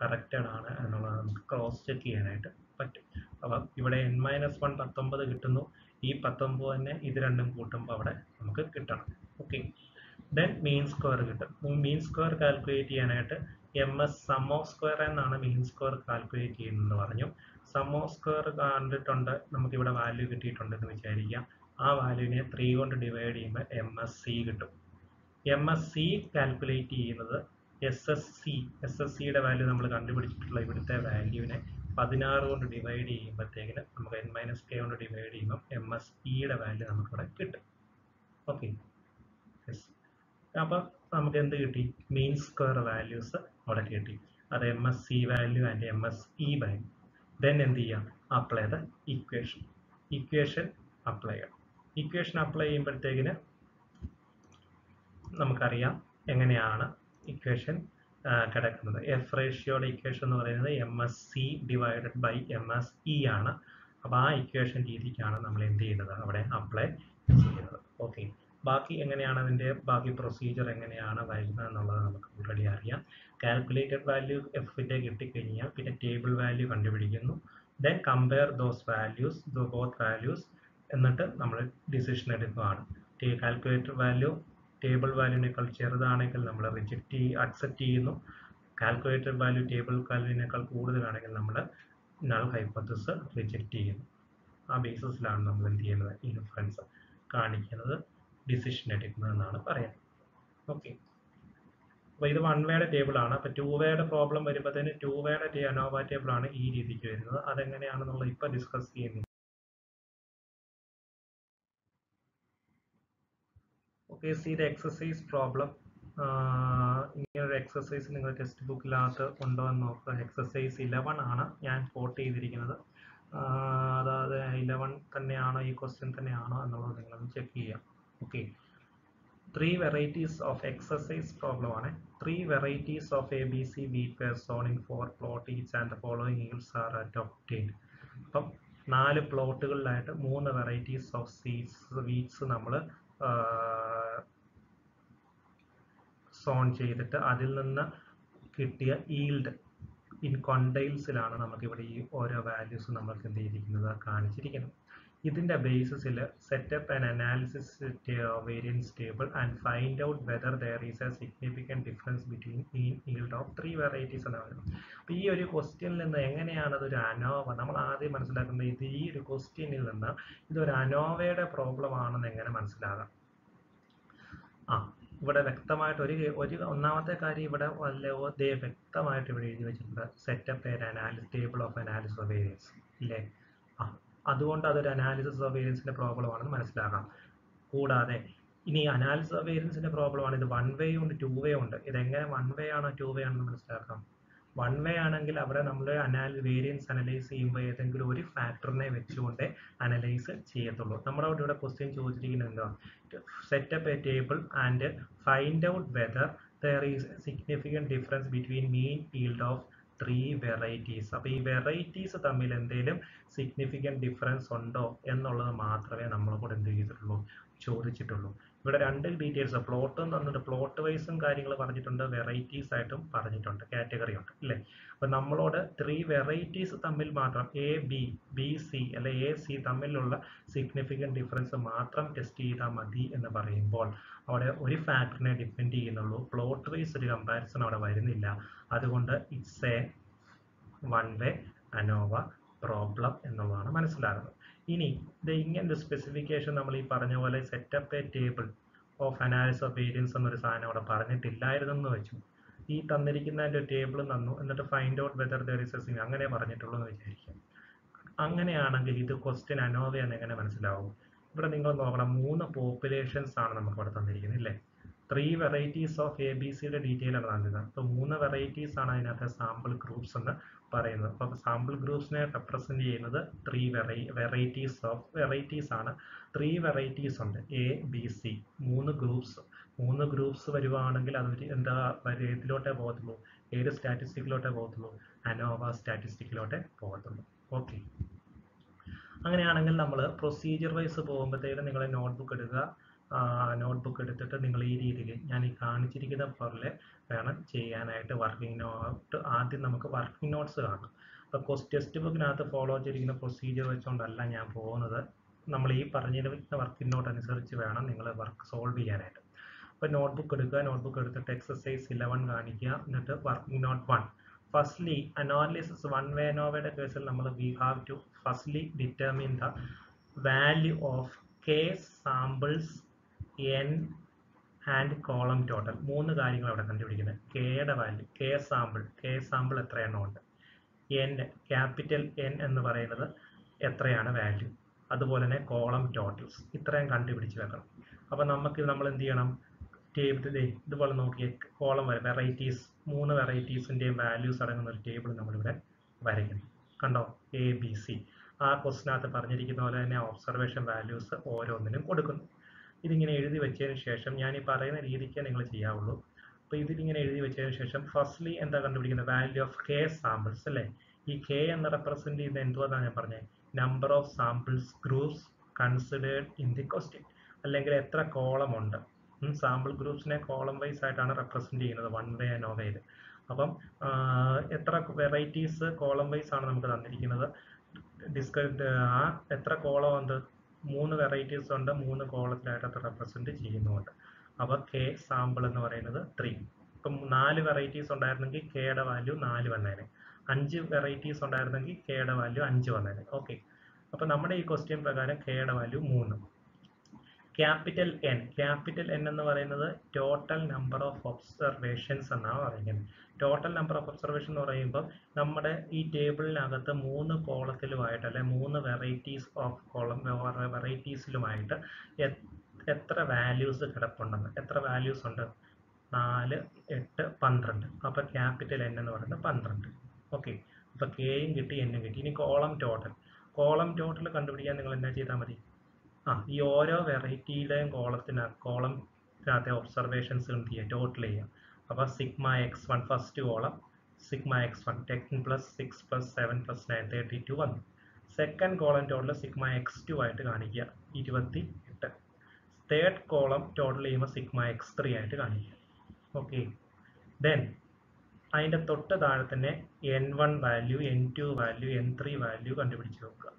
കറക്റ്റഡ് ആണ് എന്നുള്ളത് നമുക്ക് ക്രോസ് ചെക്ക് ചെയ്യാനായിട്ട് പറ്റും. അപ്പം ഇവിടെ n - 1 19 കിട്ടുന്നു. ഈ 19 തന്നെ ഇത് രണ്ടും കൂട്ടുമ്പോൾ അവിടെ നമുക്ക് കിട്ടണം. ഓക്കെ, ദെൻ മീൻ സ്ക്വയർ കിട്ടും. മീൻ സ്ക്വയർ കാൽക്കുലേറ്റ് ചെയ്യാനായിട്ട് സം ഓഫ് സ്ക്വയർ എന്നാണ് മീൻ സ്ക്വയർ കാൽക്കുലേറ്റ് ചെയ്യുന്നത് പറഞ്ഞു. സം ഓഫ് സ്ക്വയർ കണ്ടിട്ടുണ്ട്, നമുക്കിവിടെ വാല്യൂ കിട്ടിയിട്ടുണ്ടെന്ന് വിചാരിക്കാം. ആ വാല്യൂവിനെ 3 കൊണ്ട് ഡിവൈഡ് ചെയ്യുമ്പോൾ MSC കിട്ടും. MSC കാൽക്കുലേറ്റ് ചെയ്യുന്നത് SSCയുടെ വാല്യൂ നമ്മൾ കണ്ടുപിടിച്ചിട്ടുള്ള ഇവിടുത്തെ വാല്യൂവിനെ 16 കൊണ്ട് ഡിവൈഡ് ചെയ്യുമ്പോഴത്തേക്കിന് നമുക്ക് n - K കൊണ്ട് ഡിവൈഡ് ചെയ്യുമ്പോൾ MSEയുടെ വാല്യൂ നമുക്കിവിടെ കിട്ടും. ഓക്കെ, അപ്പം നമുക്ക് എന്ത് കിട്ടി, മീൻ സ്ക്വയർ വാല്യൂസ് അവിടെ കിട്ടി. അത് MSC value and MSE value. Then എന്ത് ചെയ്യാം, അപ്ലൈ ദ ഇക്വേഷൻ അപ്ലൈ ചെയ്യണം. ഇക്വേഷൻ അപ്ലൈ ചെയ്യുമ്പോഴത്തേക്കിന് നമുക്കറിയാം എങ്ങനെയാണ് ഇക്വേഷൻ കിടക്കുന്നത്. എഫ് റേഷ്യോയുടെ ഇക്വേഷൻ എന്ന് പറയുന്നത് MSC ഡിവൈഡഡ് ബൈ MSE ആണ്. അപ്പോൾ ആ ഇക്വേഷൻ രീതിക്കാണ് നമ്മൾ എന്ത് ചെയ്യുന്നത്, അവിടെ അപ്ലൈ ചെയ്യുന്നത്. ഓക്കെ, ബാക്കി എങ്ങനെയാണ് അതിൻ്റെ ബാക്കി പ്രൊസീജിയർ എങ്ങനെയാണ് വരുന്നത് എന്നുള്ളത് നമുക്ക് ഓൾറെഡി അറിയാം. കാൽക്കുലേറ്റഡ് വാല്യൂ എഫിൻ്റെ കിട്ടിക്കഴിഞ്ഞാൽ പിന്നെ ടേബിൾ വാല്യൂ കണ്ടുപിടിക്കുന്നു. ദെൻ കമ്പയർ ബോത്ത് വാല്യൂസ് എന്നിട്ട് നമ്മൾ ഡിസിഷൻ എടുക്കുകയാണ്. കാൽക്കുലേറ്റഡ് വാല്യൂ ടേബിൾ വാല്യൂവിനേക്കാൾ ചെറുതാണെങ്കിൽ നമ്മൾ അക്സെപ്റ്റ് ചെയ്യുന്നു. കാൽക്കുലേറ്റഡ് വാല്യൂ ടേബിൾ വാല്യൂവിനേക്കാൾ കൂടുതലാണെങ്കിൽ നമ്മൾ നൾ ഹൈപ്പോത്തസിസ് റിജക്റ്റ് ചെയ്യുന്നു. ആ ബേസിസിലാണ് നമ്മൾ എന്ത് ചെയ്യുന്നത്, ഇൻഫറൻസ് കാണിക്കുന്നത്, ഡിസിഷൻ എടുക്കുന്നതെന്നാണ് പറയുന്നത്. ഓക്കെ, അപ്പോൾ ഇത് 1 വേയുടെ ടേബിൾ ആണ്. അപ്പോൾ 2 വേയുടെ പ്രോബ്ലം വരുമ്പോഴത്തേന് 2 വേയുടെ അനോവ ടേബിൾ ആണ് ഈ രീതിക്ക് വരുന്നത്. അതെങ്ങനെയാണെന്നുള്ളത് ഇപ്പോൾ ഡിസ്കസ് ചെയ്യുന്നില്ല. Okay, C the exercise problem. ഇങ്ങനൊരു എക്സസൈസ് നിങ്ങൾ ടെക്സ്റ്റ് ബുക്കിനകത്ത് ഉണ്ടോ എന്ന് നോക്കുക. എക്സസൈസ് 11 ആണ് ഞാൻ കോട്ട് ചെയ്തിരിക്കുന്നത്. അതായത് 11 തന്നെയാണോ, ഈ ക്വസ്റ്റ്യൻ തന്നെയാണോ എന്നുള്ളത് നിങ്ങളൊന്ന് ചെക്ക് ചെയ്യാം. Okay, 3 varieties of exercise problem ആണ്. 3 varieties of ABC wheat were sown in 4 plot each and the following yields are obtained. അപ്പം 4 പ്ലോട്ടുകളിലായിട്ട് 3 വെറൈറ്റീസ് ഓഫ് വീറ്റ്സ് നമ്മൾ സോൺ ചെയ്തിട്ട് അതിൽ നിന്ന് കിട്ടിയ ഈൽഡ് ഇൻ ക്വാണ്ടൈൽസിലാണ് നമുക്കിവിടെ ഈ ഓരോ വാല്യൂസ് നമുക്ക് എന്ത് ചെയ്തിരിക്കുന്നത്, കാണിച്ചിരിക്കുന്നത്. ഇതിൻ്റെ ബേസിസിൽ setup and analysis variance table and find out whether there is a significant difference between yield of 3 varieties എന്ന് പറയുന്നത്. അപ്പോൾ ഈ ഒരു ക്വസ്റ്റ്യനിൽ നിന്ന് എങ്ങനെയാണ് അതൊരു അനോവ, നമ്മൾ ആദ്യം മനസ്സിലാക്കുന്നത് ഇത് ഈ ഒരു ക്വസ്റ്റ്യനിൽ നിന്ന് ഇതൊരു അനോവയുടെ പ്രോബ്ലം ആണെന്ന് എങ്ങനെ മനസ്സിലാകാം. ഇവിടെ വ്യക്തമായിട്ട് ഒരു ഒന്നാമത്തെ കാര്യം ഇവിടെ വ്യക്തമായിട്ട് ഇവിടെ എഴുതി വെച്ചിട്ടുണ്ട്, setup analysis table of analysis of variance ഇല്ലേ. അതുകൊണ്ട് അതൊരു അനാലിസിസ് ഓഫ് വേരിയൻസിന്റെ പ്രോബ്ലം ആണെന്ന് മനസ്സിലാക്കാം. കൂടാതെ ഇനി അനാലിസിസ് ഓഫ് വേരിയൻസിന്റെ പ്രോബ്ലം ആണ്, ഇത് 1 വേ ഉണ്ട് 2 വേ ഉണ്ട്. ഇതെങ്ങനെ 1 വേ ആണോ 2 വേ ആണെന്ന് മനസ്സിലാക്കാം. വൺ വേ ആണെങ്കിൽ അവിടെ നമ്മൾ വേരിയൻസ് അനലൈസ് ചെയ്യുമ്പോൾ ഏതെങ്കിലും ഒരു ഫാക്ടറിനെ വെച്ചുകൊണ്ട് അനലൈസ് ചെയ്യത്തുള്ളൂ. നമ്മുടെ ഇവിടെ ക്വസ്റ്റ്യൻ ചോദിച്ചിരിക്കുന്നത് എന്താ, setup a table and find out whether there is significant difference between mean yield of 3 varieties. അപ്പോൾ ഈ വെറൈറ്റീസ് തമ്മിൽ എന്തെങ്കിലും സിഗ്നിഫിക്കൻറ്റ് ഡിഫറൻസ് ഉണ്ടോ എന്നുള്ളത് മാത്രമേ നമ്മളോട് എന്ത് ചെയ്തിട്ടുള്ളൂ, ചോദിച്ചിട്ടുള്ളൂ. ഇവിടെ രണ്ട് ഡീറ്റെയിൽസ്, പ്ലോട്ടും തന്നിട്ട് പ്ലോട്ട് വൈസും കാര്യങ്ങൾ പറഞ്ഞിട്ടുണ്ട്, വെറൈറ്റീസ് ആയിട്ടും പറഞ്ഞിട്ടുണ്ട്, കാറ്റഗറി ഉണ്ട് അല്ലേ. അപ്പം നമ്മളോട് 3 വെറൈറ്റീസ് തമ്മിൽ മാത്രം ബി സി അല്ലെ AC തമ്മിലുള്ള സിഗ്നിഫിക്കൻറ്റ് ഡിഫറൻസ് മാത്രം ടെസ്റ്റ് ചെയ്താൽ മതി എന്ന് പറയുമ്പോൾ അവിടെ ഒരു ഫാക്ടറിനെ ഡിപ്പെൻഡ് ചെയ്യുന്നുള്ളൂ, പ്ലോട്ട് വൈസ് ഒരു കമ്പാരിസൺ അവിടെ വരുന്നില്ല. അതുകൊണ്ട് it's A one way ANOVA problem എന്നുള്ളതാണ് മനസ്സിലാകുന്നത്. ഇനി ഇത് ഇങ്ങനത്തെ സ്പെസിഫിക്കേഷൻ നമ്മൾ ഈ പറഞ്ഞ പോലെ setup a table of analysis of variance എന്നൊരു സാധനം അവിടെ പറഞ്ഞിട്ടില്ലായിരുന്നെന്ന് വെച്ചു. ഈ തന്നിരിക്കുന്നതിൻ്റെ ഒരു ടേബിൾ തന്നു, എന്നിട്ട് find out whether there is A significant അങ്ങനെ പറഞ്ഞിട്ടുള്ളൂ എന്ന് വിചാരിക്കാം. അങ്ങനെയാണെങ്കിൽ ഇത് ക്വസ്റ്റ്യൻ അനോവയെന്ന് എങ്ങനെ മനസ്സിലാവും? ഇവിടെ നിങ്ങൾ നോക്കണം, 3 പോപ്പുലേഷൻസ് ആണ് നമുക്ക് ഇവിടെ തന്നിരിക്കുന്നത് ഇല്ലേ. 3 വെറൈറ്റീസ് ഓഫ് ABCയുടെ ഡീറ്റെയിൽ ആണ് തന്നത്. അപ്പോൾ 3 വെറൈറ്റീസ് ആണ് അതിനകത്ത് സാമ്പിൾ ഗ്രൂപ്പ്സ് എന്ന് പറയുന്നത്. അപ്പോൾ സാമ്പിൾ ഗ്രൂപ്പ്സിനെ റെപ്രസെന്റ് ചെയ്യുന്നത് 3 വെറൈറ്റീസ് ആണ്. 3 വെറൈറ്റീസ് ഉണ്ട്, ABC, 3 ഗ്രൂപ്പ്സ് വരുവാണെങ്കിൽ അത് എന്താ ഏതിലോട്ടേ പോകത്തുള്ളൂ, ഏത് സ്റ്റാറ്റിസ്റ്റിക്കിലോട്ടേ പോകത്തുള്ളൂ, അനോവ സ്റ്റാറ്റിസ്റ്റിക്കിലോട്ടേ പോകത്തുള്ളൂ. ഓക്കെ, അങ്ങനെയാണെങ്കിൽ നമ്മൾ പ്രൊസീജിയർ വൈസ് പോകുമ്പോഴത്തേക്കും നിങ്ങൾ നോട്ട്ബുക്ക് എടുക്കുക. നോട്ട്ബുക്ക് എടുത്തിട്ട് നിങ്ങൾ ഈ രീതിയിൽ ഞാൻ ഈ കാണിച്ചിരിക്കുന്ന പോലെ വേണം ചെയ്യാനായിട്ട്. വർക്കിംഗ് നോട്ട് ആദ്യം നമുക്ക് വർക്കിംഗ് നോട്ട്സ് കാണണം. അപ്പോൾ ടെക്സ്റ്റ് ബുക്കിനകത്ത് ഫോളോ ചെയ്തിരിക്കുന്ന പ്രൊസീജിയർ വെച്ചുകൊണ്ടല്ല ഞാൻ പോകുന്നത്, നമ്മൾ ഈ പറഞ്ഞിരിക്കുന്ന വർക്കിംഗ് നോട്ട് അനുസരിച്ച് വേണം നിങ്ങൾ വർക്ക് സോൾവ് ചെയ്യാനായിട്ട്. അപ്പോൾ നോട്ട്ബുക്ക് എടുക്കുക, നോട്ട്ബുക്ക് എടുത്തിട്ട് എക്സസൈസ് 11 കാണിക്കുക, എന്നിട്ട് working note 1. Firstly analysis one way അനോവയുടെ കേസിൽ നമ്മൾ we have to firstly determine the value of K samples N and column total. 3 കാര്യങ്ങൾ അവിടെ കണ്ടുപിടിക്കുന്നത്. കെയുടെ വാല്യൂ, K സാമ്പിൾ എത്ര എണ്ണം ഉണ്ട്, N ക്യാപിറ്റൽ N എന്ന് പറയുന്നത് എത്രയാണ് വാല്യൂ, അതുപോലെ തന്നെ കോളം ടോട്ടൽസ്, ഇത്രയും കണ്ടുപിടിച്ച് വെക്കണം. അപ്പോൾ നമ്മൾ എന്ത് ചെയ്യണം, ടേബിൾ ഇതുപോലെ നോക്കിയ കോളം വെറൈറ്റീസ് 3 വെറൈറ്റീസിൻ്റെയും വാല്യൂസ് അടങ്ങുന്ന ഒരു ടേബിൾ നമ്മളിവിടെ വരയ്ക്കണം. കണ്ടോ, ABC. ആ ക്വസ്റ്റിനകത്ത് പറഞ്ഞിരിക്കുന്ന പോലെ തന്നെ ഒബ്സർവേഷൻ വാല്യൂസ് ഓരോന്നിനും കൊടുക്കുന്നു. ഇതിങ്ങനെ എഴുതി വെച്ചതിന് ശേഷം ഞാൻ ഈ പറയുന്ന രീതിക്ക് നിങ്ങൾ ചെയ്യാവുള്ളൂ. അപ്പോൾ ഇതിലിങ്ങനെ എഴുതി വെച്ചതിന് ശേഷം ഫസ്റ്റ്ലി എന്താ കണ്ടുപിടിക്കുന്നത്, വാല്യൂ ഓഫ് K സാമ്പിൾസ് അല്ലേ. ഈ K എന്ന് റെപ്രസെന്റ് ചെയ്യുന്ന എന്തുവാണ് ഞാൻ പറഞ്ഞത്, number of samples groups considered in the question, അല്ലെങ്കിൽ എത്ര കോളം ഉണ്ട്. സാമ്പിൾ ഗ്രൂപ്പ്സിനെ കോളം വൈസ് ആയിട്ടാണ് റെപ്രസെന്റ് ചെയ്യുന്നത് വൺ വേ അനോവയിൽ. അപ്പം എത്ര വെറൈറ്റീസ് കോളം വൈസ് ആണ് നമുക്ക് തന്നിരിക്കുന്നത്. എത്ര കോളം ഉണ്ട്, 3 വെറൈറ്റീസ് ഉണ്ട്, 3 കോളത്തിലായിട്ട് അത് റെപ്രസെന്റ് ചെയ്യുന്നുണ്ട്. അപ്പോൾ K സാമ്പിൾ എന്ന് പറയുന്നത് 3. ഇപ്പം 4 വെറൈറ്റീസ് ഉണ്ടായിരുന്നെങ്കിൽ Kയുടെ വാല്യൂ 4 വന്നേനെ. 5 വെറൈറ്റീസ് ഉണ്ടായിരുന്നെങ്കിൽ Kയുടെ വാല്യൂ 5 വന്നേനെ. ഓക്കെ, അപ്പോൾ നമ്മുടെ ഈ ക്വസ്റ്റ്യൻ പ്രകാരം Kയുടെ വാല്യൂ 3. ക്യാപിറ്റൽ N എന്ന് പറയുന്നത് ടോട്ടൽ നമ്പർ ഓഫ് ഒബ്സർവേഷൻസ് എന്നാണ് പറയുന്നത്. ടോട്ടൽ നമ്പർ ഓഫ് ഒബ്സർവേഷൻ എന്ന് പറയുമ്പോൾ നമ്മുടെ ഈ ടേബിളിനകത്ത് 3 കോളത്തിലുമായിട്ട് അല്ലെ 3 വെറൈറ്റീസ് ഓഫ് വെറൈറ്റീസിലുമായിട്ട് എത്ര വാല്യൂസ് കിടപ്പുണ്ടെന്ന്. എത്ര വാല്യൂസ് ഉണ്ട്, 4, 8, 12. അപ്പോൾ ക്യാപിറ്റൽ N എന്ന് പറയുന്നത് 12. ഓക്കെ, അപ്പോൾ Kയും കിട്ടി, Nയും കിട്ടി. ഇനി കോളം ടോട്ടൽ കണ്ടുപിടിക്കാൻ നിങ്ങൾ എന്താ ചെയ്താൽ മതി, ഈ ഓരോ വെറൈറ്റിയിലെയും കോളത്തിനകത്തെ ഒബ്സർവേഷൻസ് എന്ത് ചെയ്യുക, ടോട്ടൽ ചെയ്യുക. അപ്പോൾ sigma x1 first column sigma x1 10 + 6 + 7 + 9 32 വന്നു. Second column total sigma x2 ആയിട്ട് കാണിക്കുക 28. തേർഡ് കോളം ടോട്ടൽ ചെയ്യുമ്പോൾ സിഗ്മ x3 ആയിട്ട് കാണിക്കുക. ഓക്കെ, ദെൻ അതിൻ്റെ തൊട്ട് താഴെ തന്നെ N1 value, N2 value, N3 value കണ്ടുപിടിച്ച് വെക്കുക.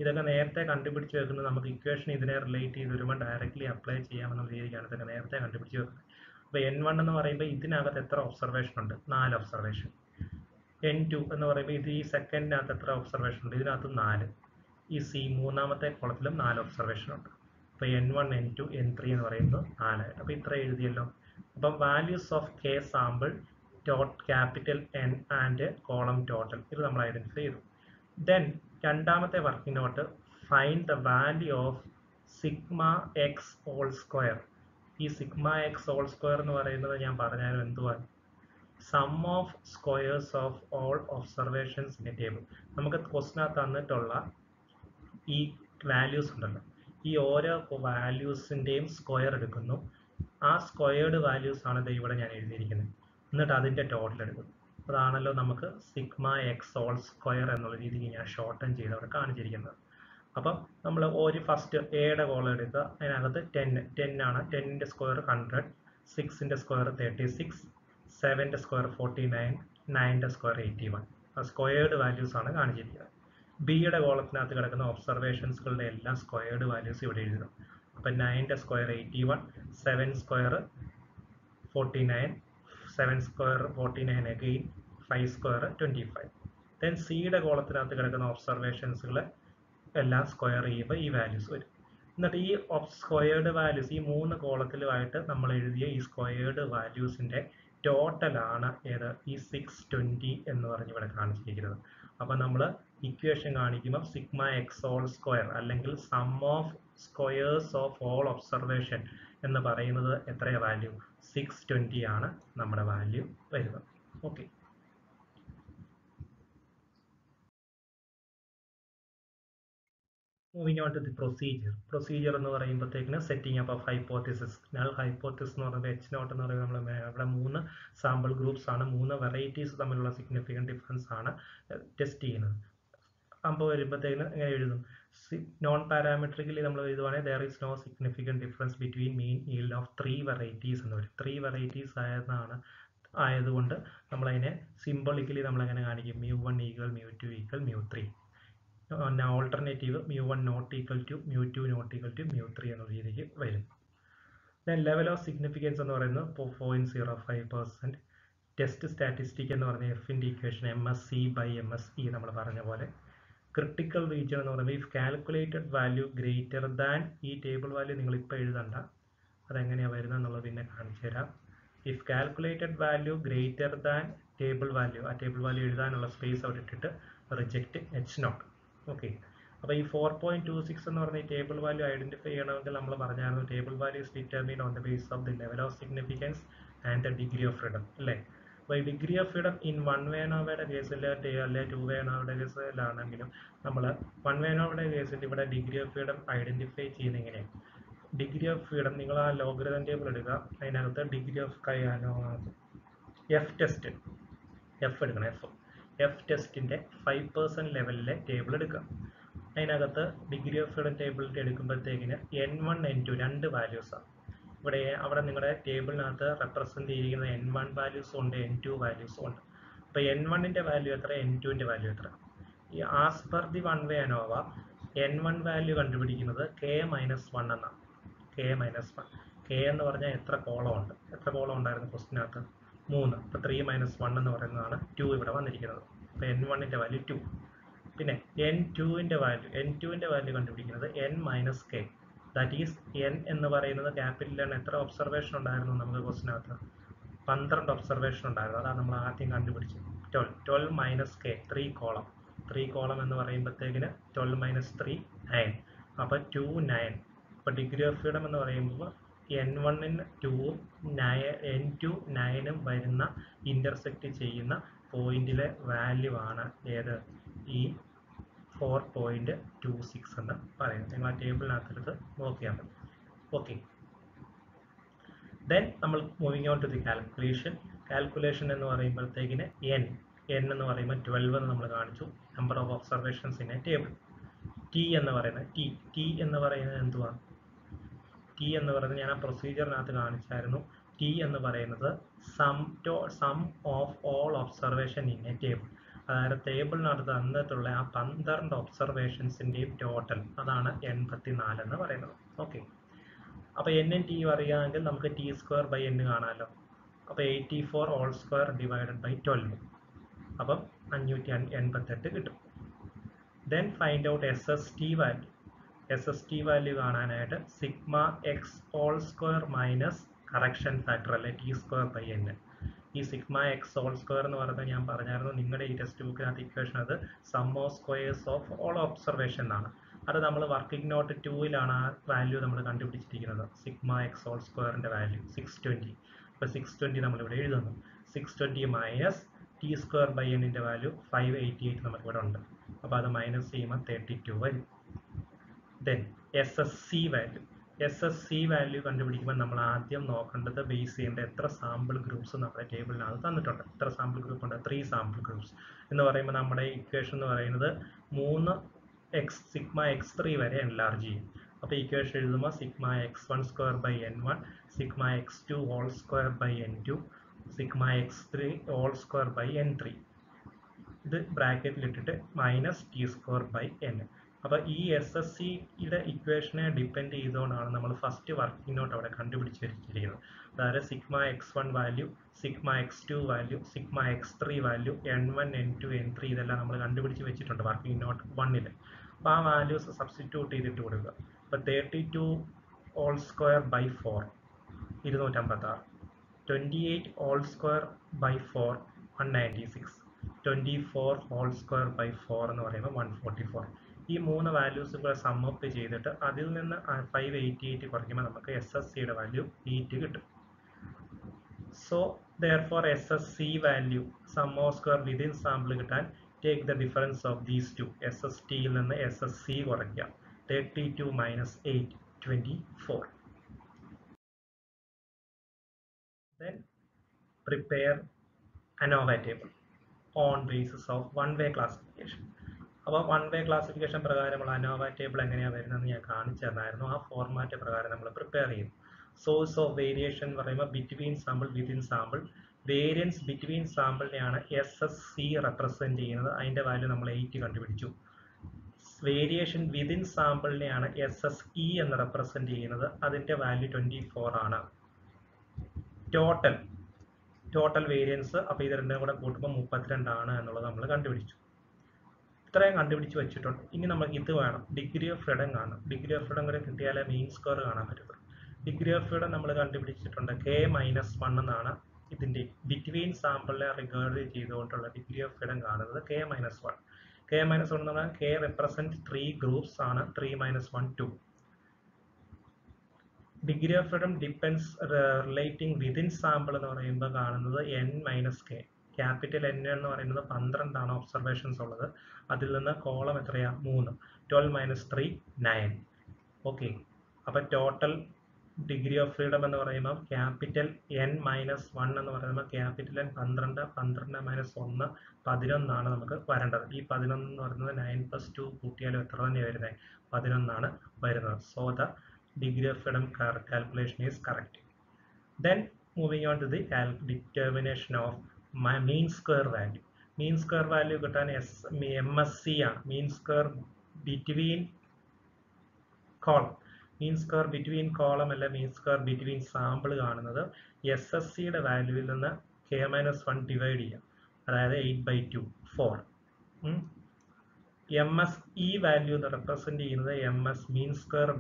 ഇതൊക്കെ നേരത്തെ കണ്ടുപിടിച്ച് വെക്കുന്നത് നമുക്ക് ഇക്വേഷൻ ഇതിനെ റിലേറ്റ് ചെയ്ത് വരുമ്പോൾ ഡയറക്റ്റ്ലി അപ്ലൈ ചെയ്യാമെന്ന രീതിക്കാണ് ഇതൊക്കെ നേരത്തെ കണ്ടുപിടിച്ച് വെക്കുന്നത്. അപ്പോൾ N1 എന്ന് പറയുമ്പോൾ ഇതിനകത്ത് എത്ര ഒബ്സർവേഷൻ ഉണ്ട്, 4 ഒബ്സർവേഷൻ. N2 എന്ന് പറയുമ്പോൾ ഇത് ഈ സെക്കൻഡിനകത്ത് എത്ര ഒബ്സർവേഷൻ ഉണ്ട്, ഇതിനകത്ത് 4. ഈ മൂന്നാമത്തെ കോളത്തിലും 4 ഒബ്സർവേഷൻ ഉണ്ട്. അപ്പോൾ N1, N2, N3 എന്ന് പറയുന്നത് 4. അപ്പോൾ ഇത്ര എഴുതിയല്ലോ. അപ്പം values of K sample capital N and column total ഇത് നമ്മൾ ഐഡന്റിഫൈ ചെയ്തു. ദെൻ രണ്ടാമത്തെ working note, find the value of sigma x whole square. ഈ സിഗ്മ എക്സ് ഹോൾ സ്ക്വയർ എന്ന് പറയുന്നത് ഞാൻ പറഞ്ഞാലും എന്തുവാണ്, sum of squares of all observations in a table. നമുക്ക് ക്വസ്റ്റിനകത്ത് തന്നിട്ടുള്ള ഈ വാല്യൂസ് ഉണ്ടല്ലോ, ഈ ഓരോ വാല്യൂസിൻ്റെയും സ്ക്വയർ എടുക്കുന്നു. ആ സ്ക്വയേർഡ് വാല്യൂസ് ആണ് ഇവിടെ ഞാൻ എഴുതിയിരിക്കുന്നത്. എന്നിട്ട് അതിൻ്റെ ടോട്ടൽ എടുക്കുന്നു. അതാണല്ലോ നമുക്ക് സിഗ്മ എക്സ് ഹോൾ സ്ക്വയർ എന്നുള്ള രീതിയിൽ ഞാൻ ഷോർട്ടൻ ചെയ്ത് അവിടെ കാണിച്ചിരിക്കുന്നത്. അപ്പം നമ്മൾ ഒരു ഫസ്റ്റ് എയുടെ കോളം എടുക്കുക. അതിനകത്ത് 10 ആണ്. 10ൻ്റെ സ്ക്വയർ 100, 6ൻ്റെ സ്ക്വയർ 36, 7ൻ്റെ സ്ക്വയർ 49, 9ൻ്റെ സ്ക്വയർ 81. ആ സ്ക്വയേർഡ് വാല്യൂസ് ആണ് കാണിച്ചിരിക്കുന്നത്. ബിയുടെ കോളത്തിനകത്ത് കിടക്കുന്ന ഒബ്സർവേഷൻസുകളുടെ എല്ലാം സ്ക്വയേർഡ് വാല്യൂസ് ഇവിടെ എഴുതും. അപ്പം 9ൻ്റെ square 81, 7 square 49, 7 square 49 again, 5 square 25. Then സിയുടെ കോളത്തിനകത്ത് കിടക്കുന്ന ഒബ്സർവേഷൻസുകൾ എല്ലാം സ്ക്വയർ ചെയ്യുമ്പോൾ ഈ വാല്യൂസ് വരും. എന്നിട്ട് ഈ സ്ക്വയേർഡ് വാല്യൂസ് ഈ 3 കോളത്തിലുമായിട്ട് നമ്മൾ എഴുതിയ ഈ സ്ക്വയേർഡ് വാല്യൂസിൻ്റെ ടോട്ടലാണ് ഏത് ഈ 620 എന്ന് പറഞ്ഞ് ഇവിടെ കാണിച്ചിരിക്കുന്നത്. അപ്പം നമ്മൾ ഇക്വേഷൻ കാണിക്കുമ്പോൾ സിഗ്മ എക്സ് ഹോൾ സ്ക്വയർ അല്ലെങ്കിൽ sum of squares of all observation എന്ന് പറയുന്നത് എത്രയാണ് വാല്യൂ? 620 ആണ് നമ്മുടെ വാല്യൂ വരുന്നത്. Okay. Moving on to the procedure എന്ന് പറയുമ്പോഴത്തേക്കിന് setting up of hypothesis. Null hypothesis എന്ന് പറയുമ്പോൾ H0 എന്ന് പറയുമ്പോൾ നമ്മൾ ഇവിടെ 3 സാമ്പിൾ ഗ്രൂപ്പ്സ് ആണ്, 3 വെറൈറ്റീസ് തമ്മിലുള്ള സിഗ്നിഫിക്കൻറ്റ് ഡിഫറൻസ് ആണ് ടെസ്റ്റ് ചെയ്യുന്നത്. സംഭവം വരുമ്പോഴത്തേക്കിന് എങ്ങനെ എഴുതും? നോൺ പാരാമെട്രിക്കലി നമ്മൾ എഴുതുവാണെങ്കിൽ there is no significant difference between mean yield of 3 varieties എന്ന് വരും. 3 varieties ആയതുകൊണ്ട് നമ്മളതിനെ സിംബോളിക്കലി നമ്മളെങ്ങനെ കാണിക്കും? mu1 equal mu2 equal mu3. Alternative mu1 not equal to mu2 not equal to mu3 എന്ന രീതിക്ക് വരും. ദെൻ ലെവൽ ഓഫ് സിഗ്നിഫിക്കൻസ് എന്ന് പറയുന്നത് 0.05%. ടെസ്റ്റ് സ്റ്റാറ്റിസ്റ്റിക് എന്ന് പറഞ്ഞ എഫിൻ്റെ ഇക്വേഷൻ MSE/MSE നമ്മൾ പറഞ്ഞ പോലെ. ക്രിട്ടിക്കൽ റീജിയൻ എന്ന് പറയുമ്പോൾ if calculated value greater than, ഈ ടേബിൾ വാല്യൂ നിങ്ങൾ ഇപ്പോൾ എഴുതണ്ട, അതെങ്ങനെയാണ് വരുന്നത് എന്നുള്ളത് പിന്നെ കാണിച്ചു തരാം. If calculated value greater than table value, ആ ടേബിൾ വാല്യൂ എഴുതാനുള്ള സ്പേസ് അവിടെ ഇട്ടിട്ട് റിജക്റ്റ് H0. ഓക്കെ. അപ്പോൾ ഈ 4.26 എന്ന് പറഞ്ഞ ഈ ടേബിൾ വാല്യൂ ഐഡന്റിഫൈ ചെയ്യണമെങ്കിൽ നമ്മൾ പറഞ്ഞായിരുന്നു table value is determined on the base of the level of significance and the degree of freedom അല്ലേ. അപ്പോൾ ഈ degree of freedom in one way നോവയുടെ കേസിൽ അല്ലെ ടു വേ നോവയുടെ കേസിലാണെങ്കിലും നമ്മൾ വൺ വേ നോവയുടെ കേസിൽ ഇവിടെ ഡിഗ്രി ഓഫ് ഫ്രീഡം ഐഡന്റിഫൈ ചെയ്യുന്ന എങ്ങനെയാണ്? ഡിഗ്രി ഓഫ് ഫ്രീഡം നിങ്ങൾ ആ ലോഗരിതം ടേബിൾ എടുക്കുക. അതിനകത്ത് degree of F test, F എടുക്കണം. എഫ് ടെസ്റ്റിൻ്റെ 5% ലെവലിലെ ടേബിൾ എടുക്കുക. അതിനകത്ത് ഡിഗ്രി ഓഫ് ഫ്രീഡം ടേബിളിൽ എടുക്കുമ്പോഴത്തേക്കിന് N1 N2 2 വാല്യൂസാണ്. അവിടെ നിങ്ങളുടെ ടേബിളിനകത്ത് റെപ്രസെൻ്റ് ചെയ്തിരിക്കുന്ന N1 വാല്യൂസും ഉണ്ട്, N2 വാല്യൂസും ഉണ്ട്. അപ്പോൾ N1ൻ്റെ വാല്യൂ എത്ര, N2ൻ്റെ വാല്യൂ എത്ര? ഈ as per the one way ANOVA N1 value കണ്ടുപിടിക്കുന്നത് K-1 എന്നാണ്. K-1. K എന്ന് പറഞ്ഞാൽ എത്ര കോളം ഉണ്ട്? എത്ര കോളം ഉണ്ടായിരുന്നു ക്വസ്റ്റിനകത്ത്? 3. അപ്പോൾ 3 - 1 എന്ന് പറയുന്നതാണ് 2 ഇവിടെ വന്നിരിക്കുന്നത്. അപ്പോൾ N1ൻ്റെ വാല്യൂ 2. പിന്നെ N2ൻ്റെ വാല്യൂ കണ്ടുപിടിക്കുന്നത് N-K. ദാറ്റ് ഈസ് N എന്ന് പറയുന്നത് ക്യാപിറ്റൽ N. എത്ര ഒബ്സർവേഷൻ ഉണ്ടായിരുന്നു നമുക്ക് ക്വസ്റ്റിനകത്ത്? 12 ഒബ്സർവേഷൻ ഉണ്ടായിരുന്നു. അതാണ് നമ്മൾ ആദ്യം കണ്ടുപിടിച്ചത്. 12 - K, 3 കോളം. 3 കോളം എന്ന് പറയുമ്പോഴത്തേക്കിന് 12 - 3 9. അപ്പോൾ 2 9. അപ്പോൾ ഡിഗ്രി ഓഫ് ഫ്രീഡം എന്ന് പറയുമ്പോൾ N1-ന് 2-ഉം N2 9-ഉം വരുന്ന ഇൻ്റർസെക്റ്റ് ചെയ്യുന്ന പോയിന്റിലെ വാല്യൂ ആണ് ഏത്? ഈ 4.26 എന്ന് പറയുന്നത്. നിങ്ങൾ ആ ടേബിളിനകത്തെടുത്ത് നോക്കിയാൽ മതി. ഓക്കെ. ദെൻ നമ്മൾ moving on to the calculation എന്ന് പറയുമ്പോഴത്തേക്കിന് N എന്ന് പറയുമ്പോൾ 12 എന്ന് നമ്മൾ കാണിച്ചു. Number of observations in a table. T എന്ന് പറയുന്നത് എന്തുവാണ്? T എന്ന് പറയുന്നത് ഞാൻ ആ പ്രൊസീജിയറിനകത്ത് കാണിച്ചായിരുന്നു. T എന്ന് പറയുന്നത് sum of all observation in a table. അതായത് ടേബിളിനകത്ത് തന്നിട്ടുള്ള ആ 12 ഒബ്സർവേഷൻസിൻ്റെയും ടോട്ടൽ, അതാണ് 84 എന്ന് പറയുന്നത്. ഓക്കെ. അപ്പോൾ N-ഉം T അറിയാമെങ്കിൽ നമുക്ക് T²/N കാണാമല്ലോ. അപ്പോൾ 84 ഹോൾ സ്ക്വയർ ഡിവൈഡഡ് ബൈ 12. അപ്പം 588 കിട്ടും. Then find out SST value കാണാനായിട്ട് sigma x whole square minus correction factor അല്ലെ T²/N. ഈ സിഗ്മ എക്സ് ഹോൾ സ്ക്വയർ എന്ന് പറയുന്നത് ഞാൻ പറഞ്ഞായിരുന്നു നിങ്ങളുടെ ഈ ടെക്സ്റ്റ് ബുക്കിനകത്ത് ഇക്വേഷൻ അത് sum of squares of all observation എന്നാണ്. അത് നമ്മൾ വർക്കിംഗ് നോട്ട് 2-ലാണ് ആ വാല്യൂ നമ്മൾ കണ്ടുപിടിച്ചിരിക്കുന്നത്. സിഗ്മ എക്സ് ഹോൾ സ്ക്വയറിൻ്റെ വാല്യൂ 620. അപ്പോൾ 620 നമ്മളിവിടെ എഴുതുന്നു. 620 മൈനസ് ടി സ്ക്വയർ ബൈ എന്നിൻ്റെ വാല്യൂ 588 നമുക്ക് ഇവിടെ ഉണ്ട്. അപ്പോൾ അത് മൈനസ് ചെയ്യുമ്പോൾ 32 വരും. Then S S C value കണ്ടുപിടിക്കുമ്പോൾ നമ്മൾ ആദ്യം നോക്കേണ്ടത് ബേസ് ചെയ്യേണ്ട എത്ര സാമ്പിൾ ഗ്രൂപ്പ്സ് നമ്മുടെ ടേബിളിനകത്ത് തന്നിട്ടുണ്ട്. എത്ര സാമ്പിൾ ഗ്രൂപ്പ് ഉണ്ട്? 3 സാമ്പിൾ ഗ്രൂപ്പ്സ് എന്ന് പറയുമ്പോൾ നമ്മുടെ ഇക്വേഷൻ എന്ന് പറയുന്നത് 3 സിഗ്മ x3 വരെ എൻലാർജ് ചെയ്യും. അപ്പോൾ ഇക്വേഷൻ എഴുതുമ്പോൾ sigma x1 square by n1 sigma x2 whole square by n2 sigma x3 whole square by n3 ഇത് ബ്രാക്കറ്റിലിട്ടിട്ട് minus T square by n. അപ്പോൾ ഈ എസ് എസ് സിയുടെ ഇക്വേഷനെ ഡിപ്പെൻഡ് ചെയ്തുകൊണ്ടാണ് നമ്മൾ ഫസ്റ്റ് വർക്കിംഗ് നോട്ട് അവിടെ കണ്ടുപിടിച്ച് വെച്ചിരിക്കുന്നത്. അതായത് sigma x1 value, sigma x2 value, sigma x3 value, n1 n2 n3 ഇതെല്ലാം നമ്മൾ കണ്ടുപിടിച്ച് വെച്ചിട്ടുണ്ട് വർക്കിംഗ് നോട്ട് 1-ൽ. അപ്പോൾ ആ വാല്യൂസ് സബ്സ്റ്റിറ്റ്യൂട്ട് ചെയ്തിട്ട് കൊടുക്കുക. അപ്പോൾ 32 whole square by 4 256, 28 whole square by 4 196, 24 whole square by 4 എന്ന് പറയുമ്പോൾ 144. ഈ 3 വാല്യൂസുകൾ സമ്മപ്പ് ചെയ്തിട്ട് അതിൽ നിന്ന് 588 കുറയ്ക്കുമ്പോൾ നമുക്ക് എസ് എസ് സിയുടെ വാല്യൂ 8 കിട്ടും. So therefore S S C value sum of square within sample കിട്ടാൻ take the difference of these two. S S ടിയിൽ നിന്ന് എസ് എസ് സി കുറയ്ക്കുക. 32 മൈനസ് 8 24. Then prepare ANOVA table on basis of one-way classification. അപ്പോൾ one way classification പ്രകാരമുള്ള ANOVA table എങ്ങനെയാണ് വരുന്നതെന്ന് ഞാൻ കാണിച്ചു തന്നായിരുന്നു. ആ ഫോർമാറ്റ് പ്രകാരം നമ്മൾ പ്രിപ്പയർ ചെയ്യും. സോഴ്സ് ഓഫ് വേരിയേഷൻ എന്ന് പറയുമ്പോൾ between sample, within sample. Variance between സാമ്പിളിനെയാണ് എസ് എസ് സി റെപ്രസെൻറ്റ് ചെയ്യുന്നത്. അതിൻ്റെ വാല്യൂ നമ്മൾ 8 കണ്ടുപിടിച്ചു. വേരിയേഷൻ വിതിൻ സാമ്പിളിനെയാണ് എസ് എസ് ഇ എന്ന് റെപ്രസെൻറ്റ് ചെയ്യുന്നത്. അതിൻ്റെ വാല്യൂ 24 ആണ്. ടോട്ടൽ വേരിയൻസ് അപ്പോൾ ഇത് രണ്ടും കൂടെ കൂട്ടുമ്പോൾ 32 ആണ് എന്നുള്ളത് നമ്മൾ കണ്ടുപിടിച്ചു. ഇത്രയും കണ്ടുപിടിച്ച് വെച്ചിട്ടുണ്ട്. ഇനി നമുക്ക് ഇത് വേണം, ഡിഗ്രി ഓഫ് ഫ്രീഡം കാണണം. ഡിഗ്രി ഓഫ് ഫ്രീഡം കൂടെ കിട്ടിയാലേ മെയിൻ സ്കോർ കാണാൻ പറ്റുള്ളൂ. ഡിഗ്രി ഓഫ് ഫ്രീഡം നമ്മൾ കണ്ടുപിടിച്ചിട്ടുണ്ട് K-1 എന്നാണ്. ഇതിൻ്റെ ബിറ്റ്വീൻ സാമ്പിളിനെ റിഗാർഡ് ചെയ്തുകൊണ്ടുള്ള ഡിഗ്രി ഓഫ് ഫ്രീഡം കാണുന്നത് K-1. K-1 എന്ന് പറഞ്ഞാൽ K റെപ്രസെൻറ്റ് 3 ഗ്രൂപ്പ്സ് ആണ്. 3 - 1 2. Degree of freedom depends relating within sample എന്ന് പറയുമ്പോൾ കാണുന്നത് N-K. ക്യാപിറ്റൽ N എന്ന് പറയുന്നത് 12 ആണ് ഒബ്സർവേഷൻസ് ഉള്ളത്. അതിൽ നിന്ന് കോളം എത്രയാ? 3. 12 - 3 9. ഓക്കെ. അപ്പോൾ ടോട്ടൽ ഡിഗ്രി ഓഫ് ഫ്രീഡം എന്ന് പറയുമ്പോൾ ക്യാപിറ്റൽ N-1 എന്ന് പറയുമ്പോൾ ക്യാപിറ്റൽ N 12, 12 - 1 11 ആണ് നമുക്ക് വരേണ്ടത്. ഈ 11 എന്ന് പറയുന്നത് 9 + 2 കൂട്ടിയാലും എത്ര തന്നെയാണ് വരുന്നത്? 11 ആണ് വരുന്നത്. So the degree of freedom calculation is correct. Then moving on to the determination of my mean square value. Mean square value കിട്ടാൻ MSC ആണ്. Mean square between column. Mean square between column അല്ല, mean square between sample കാണുന്നത് SSCയുടെ വാല്യൂവിൽ നിന്ന് K-1 divide ചെയ്യാം. അതായത് 8/2 4. MS ഈ value represent ചെയ്യുന്നത് MS mean square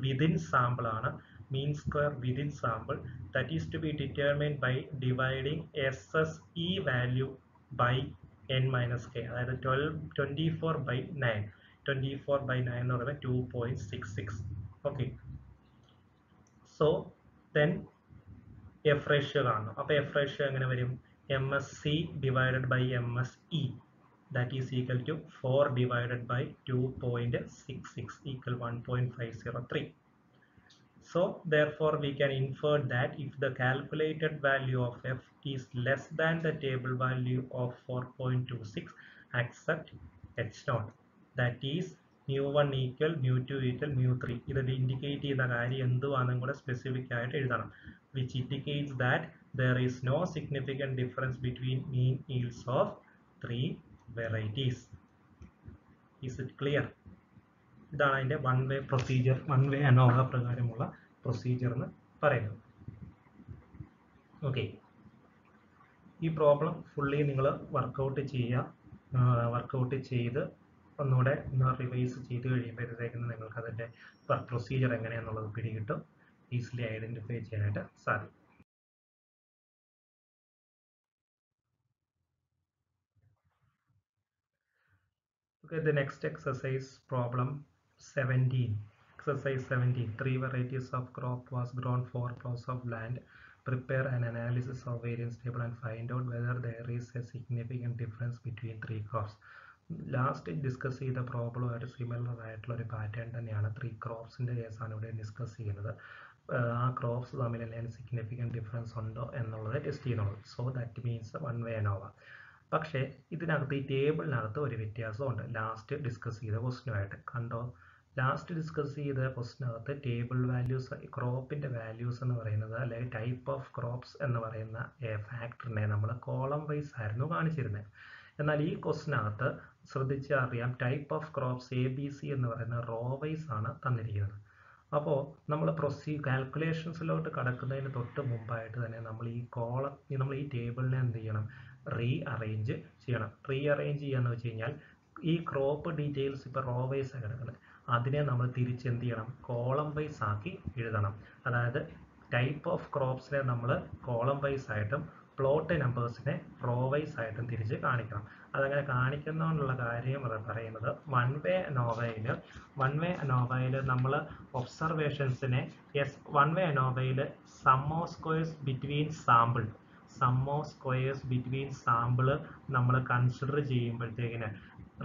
within sample ആണ്. Mean square within sample that is to be determined by dividing SSE value by N-K. അതായത് 24/9. 24/9 എന്ന് പറയുന്നത് 2.66. Okay. So then F ratio കാണണം. അപ്പോൾ എഫ് റേഷ്യോ എങ്ങനെ വരും? MSC divided by MSE. That is equal to 4 divided by 2.66 equal 1.503. So therefore we can infer that if the calculated value of f is less than the table value of 4.26, accept H0. That is mu1 equal mu2 equal mu3. ഇത് indicate ചെയ്യുന്ന കാര്യം എന്തുവാണെന്നും കൂടെ specific ആയിട്ട് എഴുതണം. Which indicates that there is no significant difference between mean yields of 3 varieties. Is it clear? ഇതാണ് അതിൻ്റെ one way procedure, one way ANOVA പ്രകാരമുള്ള procedure എന്ന് പറയുന്നത്. ഓക്കെ. ഈ പ്രോബ്ലം ഫുള്ളി നിങ്ങൾ വർക്കൗട്ട് ചെയ്യുക. വർക്കൗട്ട് ചെയ്ത് ഒന്നുകൂടെ റിവൈസ് ചെയ്ത് കഴിയുമ്പോഴത്തേക്കും നിങ്ങൾക്ക് അതിൻ്റെ പ്രൊസീജിയർ എങ്ങനെയാണെന്നുള്ളത് പിടികിട്ടും. ഈസിലി ഐഡൻറ്റിഫൈ ചെയ്യാനായിട്ട് സാധിക്കും. Okay, the next exercise, problem 17. Exercise 17. 3 varieties of crop was grown 4 plots of land prepare an analysis of variance table and find out whether there is a significant difference between three crops. Last discuss ചെയ്ത പ്രോബ്ലമായിട്ട് similar ആയിട്ടുള്ള ഒരു pattern തന്നെയാണ്. 3 ക്രോപ്സിൻ്റെ കേസാണ് ഇവിടെ discuss ചെയ്യുന്നത്. ആ crops തമ്മിൽ എന്തെങ്കിലും സിഗ്നിഫിക്കൻറ്റ് ഡിഫറൻസ് ഉണ്ടോ എന്നുള്ളത് ടെസ്റ്റ് ചെയ്യുന്നുള്ളൂ. So that means 1 way ANOVA. പക്ഷേ ഇതിനകത്ത് ഈ ടേബിളിനകത്ത് ഒരു വ്യത്യാസമുണ്ട് ലാസ്റ്റ് ഡിസ്കസ് ചെയ്ത ക്വസ്റ്റിനുമായിട്ട്. കണ്ടോ, ലാസ്റ്റ് ഡിസ്കസ് ചെയ്ത ക്വസ്റ്റിനകത്ത് ടേബിൾ വാല്യൂസ്, ക്രോപ്പിൻ്റെ വാല്യൂസ് എന്ന് പറയുന്നത് അല്ലെങ്കിൽ ടൈപ്പ് ഓഫ് ക്രോപ്സ് എന്ന് പറയുന്ന ഫാക്ടറിനെ നമ്മൾ കോളം വൈസ് ആയിരുന്നു കാണിച്ചിരുന്നത്. എന്നാൽ ഈ ക്വസ്റ്റിനകത്ത് ശ്രദ്ധിച്ചാൽ അറിയാം ടൈപ്പ് ഓഫ് ക്രോപ്സ് ABC എന്ന് പറയുന്ന റോ വൈസ് ആണ് തന്നിരിക്കുന്നത്. അപ്പോൾ നമ്മൾ കാൽക്കുലേഷൻസിലോട്ട് കടക്കുന്നതിന് തൊട്ട് മുമ്പായിട്ട് തന്നെ നമ്മൾ ഈ ടേബിളിനെ എന്ത് ചെയ്യണം, റീ അറേഞ്ച് ചെയ്യണം. റീ അറേഞ്ച് ചെയ്യാന്ന് വെച്ച് കഴിഞ്ഞാൽ ഈ ക്രോപ്പ് ഡീറ്റെയിൽസ് ഇപ്പോൾ റോ വൈസ് കിടക്കുന്നത്, അതിനെ നമ്മൾ തിരിച്ച് എന്ത് ചെയ്യണം, കോളം വൈസ് ആക്കി എഴുതണം. അതായത് ടൈപ്പ് ഓഫ് ക്രോപ്സിനെ നമ്മൾ കോളം വൈസ് ആയിട്ടും പ്ലോട്ട് നമ്പേഴ്സിനെ റോ വൈസ് ആയിട്ടും തിരിച്ച് കാണിക്കണം. അതങ്ങനെ കാണിക്കുന്നതിനുള്ള കാര്യം പറയുന്നത് വൺ വേ അനോവയിൽ നമ്മൾ ഒബ്സർവേഷൻസിനെ വൺ വേ അനോവയിൽ sum of squares between sample നമ്മൾ കൺസിഡർ ചെയ്യുമ്പോഴത്തേക്കിന്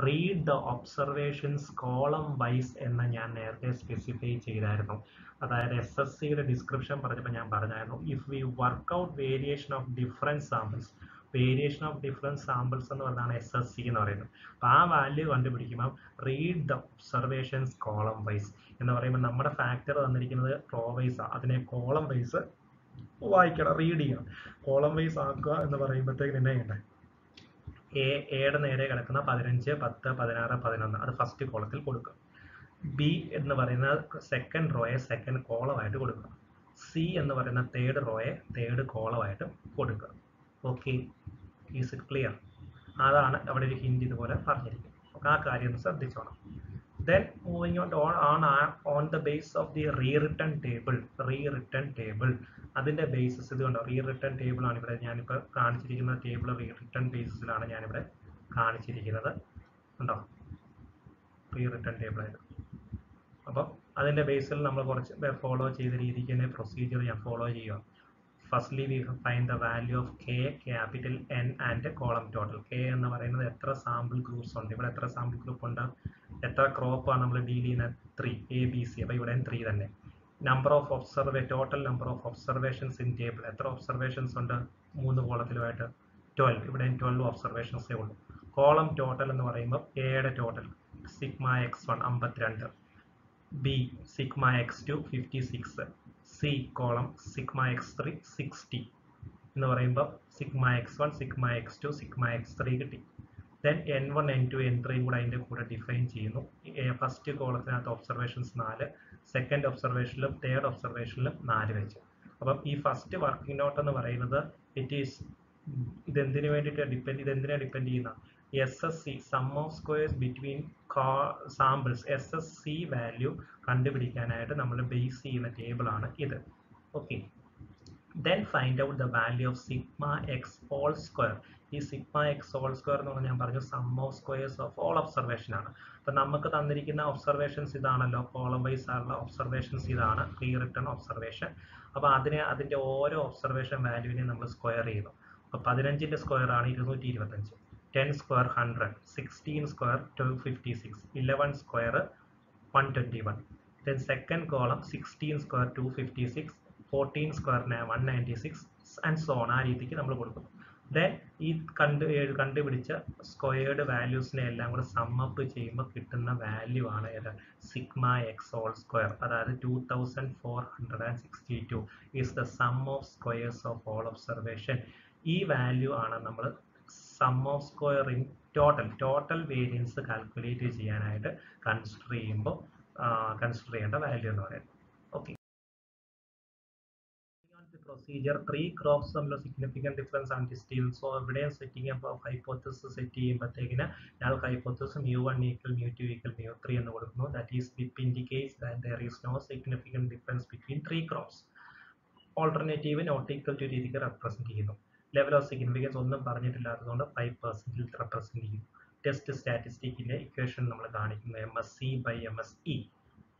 read the observations column wise എന്ന് ഞാൻ നേരത്തെ സ്പെസിഫൈ ചെയ്തായിരുന്നു. അതായത് SSCയുടെ ഡിസ്ക്രിപ്ഷൻ പറഞ്ഞപ്പോൾ ഞാൻ പറഞ്ഞായിരുന്നു, if we work out variation of different samples എന്ന് പറഞ്ഞാണ് SSC എന്ന് പറയുന്നത്. അപ്പോൾ ആ വാല്യൂ കണ്ടുപിടിക്കുമ്പോൾ read the observations column wise എന്ന് പറയുമ്പോൾ നമ്മുടെ ഫാക്ടർ തന്നിരിക്കുന്നത് റോ വൈസാണ്, അതിനെ കോളം വൈസ് വായിക്കണം, റീഡ് ചെയ്യണം. കോളം വൈസ് ആക്കുക എന്ന് പറയുമ്പോഴത്തേക്ക് എന്നാ ചെയ്യണ്ടേ, എയുടെ നേരെ കിടക്കുന്ന 15, 10, 16, 11 അത് ഫസ്റ്റ് കോളത്തിൽ കൊടുക്കുക. B എന്ന് പറയുന്ന സെക്കൻഡ് റോയെ സെക്കൻഡ് കോളമായിട്ട് കൊടുക്കുക. C എന്ന് പറയുന്ന തേർഡ് റോയെ തേർഡ് കോളമായിട്ട് കൊടുക്കുക. Okay, is it clear? അതാണ് അവിടെ ഒരു ഹിന്റ് ഇതുപോലെ പറഞ്ഞിരിക്കുന്നത്. ആ കാര്യം ശ്രദ്ധിച്ചോണം. Then moving on the basis of the rewritten table അതിന്റെ ബേസിസ് ഇത് കണ്ടോ, റീറിട്ടൺ ടേബിൾ ആണ് ഇവിടെ ഞാനിപ്പോൾ കാണിച്ചിരിക്കുന്ന ടേബിൾ. റീറിട്ടൺ ബേസിസിലാണ് ഞാനിവിടെ കാണിച്ചിരിക്കുന്നത്, കണ്ടോ, റീറിട്ടൺ ടേബിൾ ആയിട്ട്. അപ്പം അതിന്റെ ബേസിൽ നമ്മൾ കുറച്ച് ഫോളോ ചെയ്ത രീതിക്ക് തന്നെ പ്രൊസീജിയർ ഞാൻ ഫോളോ ചെയ്യുക. Firstly we find the value of K, capital N and column total. K എന്ന് പറയുന്നത് എത്ര സാമ്പിൾ ഗ്രൂപ്പ്സ് ഉണ്ട്, ഇവിടെ എത്ര സാമ്പിൾ ഗ്രൂപ്പ് ഉണ്ട്, എത്ര ക്രോപ്പാണ് നമ്മൾ ഡീൽ ചെയ്യുന്നത്, 3 ABC. അപ്പോൾ ഇവിടെ 3 തന്നെ. Total number of observations in table, എത്ര ഒബ്സർവേഷൻസ് ഉണ്ട് 3 കോളത്തിലുമായിട്ട് 12. ഇവിടെ 12 ഒബ്സർവേഷൻസേ ഉള്ളൂ. കോളം ടോട്ടൽ എന്ന് പറയുമ്പോൾ എയുടെ total sigma x1 52, B sigma x2 56, C column sigma x3 60 എന്ന് പറയുമ്പോൾ sigma x1 sigma x2 sigma x3 കിട്ടി. ദെൻ N1 N2 N3 കൂടെ അതിൻ്റെ കൂടെ ഡിഫൈൻ ചെയ്യുന്നു. ഫസ്റ്റ് കോളത്തിനകത്ത് ഒബ്സർവേഷൻസ് 4, സെക്കൻഡ് ഒബ്സർവേഷനിലും തേർഡ് ഒബ്സർവേഷനിലും 4 വെച്ച്. അപ്പം ഈ ഫസ്റ്റ് വർക്കിംഗ് നോട്ട് എന്ന് പറയുന്നത് ഇതെന്തിനു വേണ്ടിയിട്ട് ഡിപ്പെൻഡ് ചെയ്യുന്ന SSC sum of squares between samples SSC value കണ്ടുപിടിക്കാനായിട്ട് നമ്മൾ ബേസ് ചെയ്യുന്ന ടേബിളാണ് ഇത്. Okay, then find out the value of sigma x whole square. ഈ സിഗ്മ എക്സ് ഹോൾ സ്ക്വയർ എന്ന് പറഞ്ഞാൽ ഞാൻ പറഞ്ഞു sum of squares of all observation ആണ്. അപ്പം നമുക്ക് തന്നിരിക്കുന്ന ഒബ്സർവേഷൻസ് ഇതാണല്ലോ, കോളം വൈസ് ആയുള്ള ഒബ്സർവേഷൻസ് ഇതാണ്, പ്രീ റിട്ടൺ ഒബ്സർവേഷൻ. അപ്പോൾ അതിൻ്റെ ഓരോ ഒബ്സർവേഷൻ വാല്യൂവിനെ നമ്മൾ സ്ക്വയർ ചെയ്യുന്നു. അപ്പോൾ 15ന്റെ സ്ക്വയർ ആണ് 225, 10 square 100, 16 square 256, 11 square 121. Then second column 16 square 256, 14 സ്ക്വയറിന് 196 ആൻഡ് സോ ഓൺ. ആ രീതിക്ക് നമ്മൾ കൊടുക്കുന്നു. ദെൻ ഈ കണ്ടുപിടിച്ച സ്ക്വയേർഡ് വാല്യൂസിനെ എല്ലാം കൂടെ സമ്മപ്പ് ചെയ്യുമ്പോൾ കിട്ടുന്ന വാല്യൂ ആണ് ഏത്, സിഗ്മ എക്സ് ഹോൾ സ്ക്വയർ. അതായത് 2462 is the sum of squares of all observation. ഈ വാല്യൂ ആണ് നമ്മൾ sum of square in total variance calculate ചെയ്യാനായിട്ട് കൺസിഡർ ചെയ്യേണ്ട വാല്യൂ എന്ന് പറയുന്നത്. ഓക്കെ, procedure 3 crops തമ്മിലുള്ള significant difference ആണ് ടെസ്റ്റ് ചെയ്യുന്നത്. സോ ഇവിടെ സെറ്റിംഗ് ഓഫ് ഹൈപ്പോത്തസിസ് സെറ്റ് ചെയ്യുമ്പോഴത്തേക്കിന് ഞങ്ങൾ hypothesis mu1 equal mu2 equal mu3 എന്ന് കൊടുക്കുന്നു. That is with indicates that there is no significant difference between 3 crops. Alternative not equal to രീതിക്ക് represent ചെയ്യുന്നു. Level of significance ഒന്നും പറഞ്ഞിട്ടില്ലാത്തതുകൊണ്ട് 5% represent ചെയ്യും. Test സ്റ്റാറ്റിസ്റ്റിക്കിന്റെ equation നമ്മൾ കാണിക്കുന്നു MSC/MSE.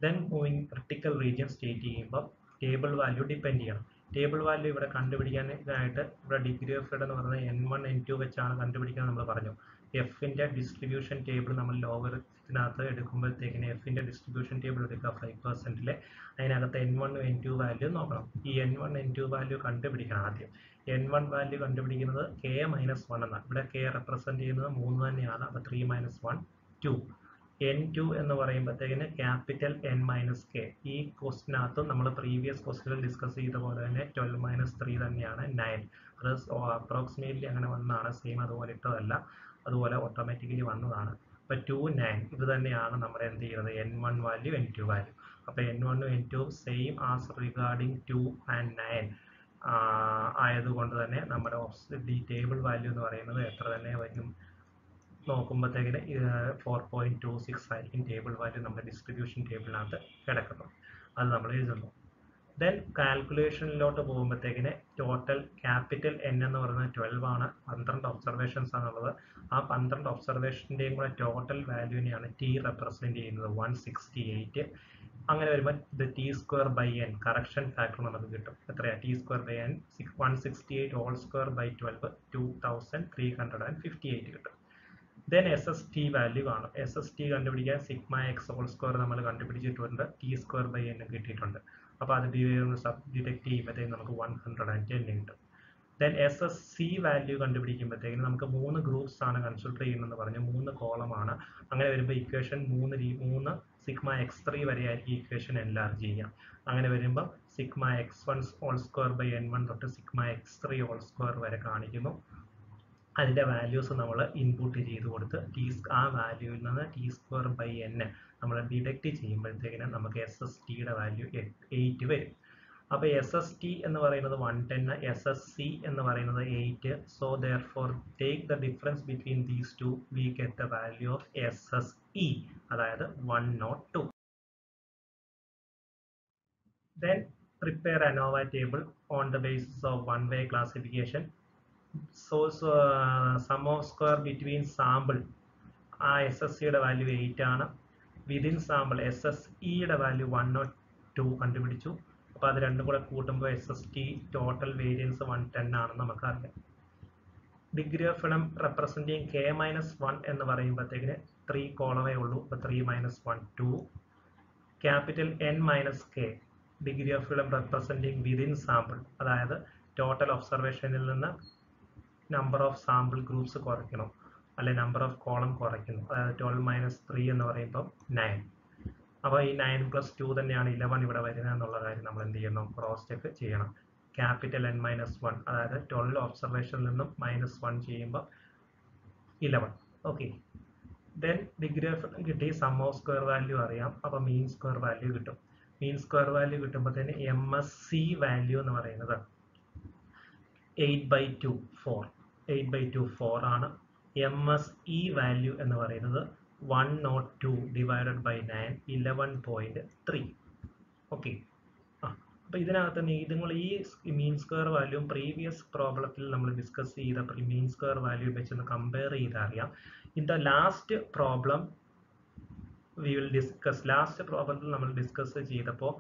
Then moving critical region state ചെയ്യുമ്പോൾ table value depend ചെയ്യണം. Table value ഇവിടെ കണ്ടുപിടിക്കാനായിട്ട് ഇവിടെ ഡിഗ്രി ഓഫ് ഫ്രീഡം എന്ന് പറയുന്നത് n1 n2 വെച്ചാണ് കണ്ടുപിടിക്കാൻ നമ്മൾ പറഞ്ഞു. എഫിന്റെ ഡിസ്ട്രിബ്യൂഷൻ ടേബിൾ നമ്മൾ ലോഗരിതത്തിനകത്ത് എടുക്കുമ്പോഴത്തേക്കിന് എഫിന്റെ ഡിസ്ട്രിബ്യൂഷൻ ടേബിൾ എടുക്കുക 5%. അതിനകത്ത് n1 n2 വാല്യൂ നോക്കണം. ഈ n1 n2 വാല്യൂ കണ്ടുപിടിക്കണം ആദ്യം. n1 വാല്യൂ കണ്ടുപിടിക്കുന്നത് k - 1 എന്നാണ്. ഇവിടെ k റെപ്രസെന്റ് ചെയ്യുന്നത് 3 തന്നെയാണ്. അപ്പോൾ 3 - 1 2. n2 എന്ന് പറയുമ്പോഴത്തേക്കിന് ക്യാപിറ്റൽ n - k. ഈ ക്വസ്റ്റിനകത്ത് നമ്മൾ പ്രീവിയസ് ക്വസ്റ്റിനിൽ ഡിസ്കസ് ചെയ്ത പോലെ തന്നെ 12 - 3 തന്നെയാണ് 9. അത് അപ്രോക്സിമേറ്റ്ലി അങ്ങനെ വന്നതാണ്, സെയിം അതുപോലെ ഇട്ടതല്ല, അതുപോലെ ഓട്ടോമാറ്റിക്കലി വന്നതാണ്. അപ്പോൾ 2 9 ഇത് തന്നെയാണ് നമ്മുടെ എന്ത് ചെയ്യുന്നത് n1 വാല്യൂ n2 വാല്യൂ. അപ്പോൾ n1 n2 same as regarding 2 and 9 ആയതുകൊണ്ട് തന്നെ നമ്മുടെ ടേബിൾ വാല്യൂ എന്ന് പറയുന്നത് എത്ര തന്നെ വരും നോക്കുമ്പോഴത്തേക്കിന് 4.26 ആയിരിക്കും ടേബിൾ വാല്യൂ നമ്മുടെ ഡിസ്ട്രിബ്യൂഷൻ ടേബിളിനകത്ത് കിടക്കുന്നത്. അത് നമ്മൾ എഴുതുന്നു. ദെൻ കാൽക്കുലേഷനിലോട്ട് പോകുമ്പോഴത്തേക്കിന് ടോട്ടൽ ക്യാപിറ്റൽ n എന്ന് പറയുന്നത് 12 ആണ്. 12 ഒബ്സർവേഷൻസ് ആണുള്ളത്. ആ 12 ഒബ്സർവേഷൻ്റെയും കൂടെ ടോട്ടൽ വാല്യൂവിനെയാണ് t റെപ്രസെന്റ് ചെയ്യുന്നത് 168. അങ്ങനെ വരുമ്പോൾ ഇത് t²/n കറക്ഷൻ ഫാക്ടർ നമുക്ക് കിട്ടും. എത്രയാണ് t²/n 168 ഹോൾ സ്ക്വയർ ബൈ 12 2358 കിട്ടും. ദെൻ SST വാല്യൂ കാണും. SST കണ്ടുപിടിക്കാൻ സിഗ്മ എക്സ് ഹോൾ സ്ക്വയർ നമ്മൾ കണ്ടുപിടിച്ചിട്ടുണ്ട്, t²/n കിട്ടിയിട്ടുണ്ട്. അപ്പോൾ അത് ഡിഡക്ട് ചെയ്യുമ്പോഴത്തേക്കും നമുക്ക് 110 കിട്ടും. ദെൻ SSC വാല്യൂ കണ്ടുപിടിക്കുമ്പോഴത്തേക്കും നമുക്ക് 3 ഗ്രൂപ്പ്സ് ആണ് കൺസിഡർ ചെയ്യുന്നതെന്ന് പറഞ്ഞു, 3 കോളമാണ്. അങ്ങനെ വരുമ്പോൾ ഇക്വേഷൻ 3 സിഗ്മ x3 വരെ ആയിരിക്കും ഇക്വേഷൻ എൻലാർജ് ചെയ്യാം. അങ്ങനെ വരുമ്പോൾ sigma x1 whole square by n1 തൊട്ട് സിഗ്മ x3 ഹോൾ സ്ക്വയർ വരെ കാണിക്കുന്നു. അതിൻ്റെ വാല്യൂസ് നമ്മൾ ഇൻപുട്ട് ചെയ്ത് കൊടുത്ത് ആ വാല്യൂവിൽ നിന്ന് t²/n നമ്മൾ ഡിഡക്റ്റ് ചെയ്യുമ്പോഴത്തേക്കിന് നമുക്ക് SSTയുടെ വാല്യൂ 8 വരും. അപ്പോൾ SST എന്ന് പറയുന്നത് 110, SSC എന്ന് പറയുന്നത് 8. So therefore take the difference between these two, we get the value of SSE, അതായത് 102. Then prepare ANOVA table on the basis of one-way classification. So sum of square between sample ആ SSCയുടെ value 8 ആണ്. Within sample SSEയുടെ value 102 കണ്ടുപിടിച്ചു. അപ്പോൾ അത് രണ്ടും കൂടെ കൂട്ടുമ്പോൾ SST total variance 110 ആണെന്ന് നമുക്കറിയാം. Degree of freedom representing k - 1 എന്ന് പറയുമ്പോഴത്തേക്കിന് 3 കോളമേ ഉള്ളൂ. അപ്പോൾ 3 - 1 2. Capital n - k degree of freedom representing within sample, അതായത് ടോട്ടൽ ഒബ്സർവേഷനിൽ നിന്ന് നമ്പർ ഓഫ് സാമ്പിൾ ഗ്രൂപ്പ്സ് കുറയ്ക്കണം, അല്ലെ നമ്പർ ഓഫ് കോളം കുറയ്ക്കുന്നു. അതായത് 12 - 3 എന്ന് പറയുമ്പോൾ 9. അപ്പോൾ ഈ 9 + 2 തന്നെയാണ് 11 ഇവിടെ വരുന്നത് എന്നുള്ള കാര്യം നമ്മൾ എന്ത് ചെയ്യണം, ക്രോസ് ചെക്ക് ചെയ്യണം. ക്യാപിറ്റൽ n - 1, അതായത് 12 ഒബ്സർവേഷനിൽ നിന്നും -1 ചെയ്യുമ്പോൾ 11. ഓക്കെ. ദെൻ ഡിഗ്രി ഓഫ് കിട്ടി. സം ഓഫ് സ്ക്വയർ വാല്യൂ അറിയാം. അപ്പോൾ മീൻ സ്ക്വയർ വാല്യൂ കിട്ടും. മീൻ സ്ക്വയർ വാല്യൂ കിട്ടുമ്പോഴത്തേന് MSC വാല്യൂ എന്ന് പറയുന്നത് 8/2 4 ആണ്. MSE വാല്യൂ എന്ന് പറയുന്നത് 102 ഡിവൈഡഡ് ബൈ 9 11.3. ഓക്കെ. അപ്പോൾ ഇതിനകത്ത് നിങ്ങൾ ഈ മീൻ സ്ക്വയർ വാല്യൂ പ്രീവിയസ് പ്രോബ്ലത്തിൽ നമ്മൾ ഡിസ്കസ് ചെയ്ത മീൻ സ്ക്വയർ വാല്യൂ വെച്ചൊന്ന് കമ്പയർ ചെയ്തറിയാം. In the last problem we will discuss, last പ്രോബ്ലത്തിൽ നമ്മൾ ഡിസ്കസ് ചെയ്തപ്പോൾ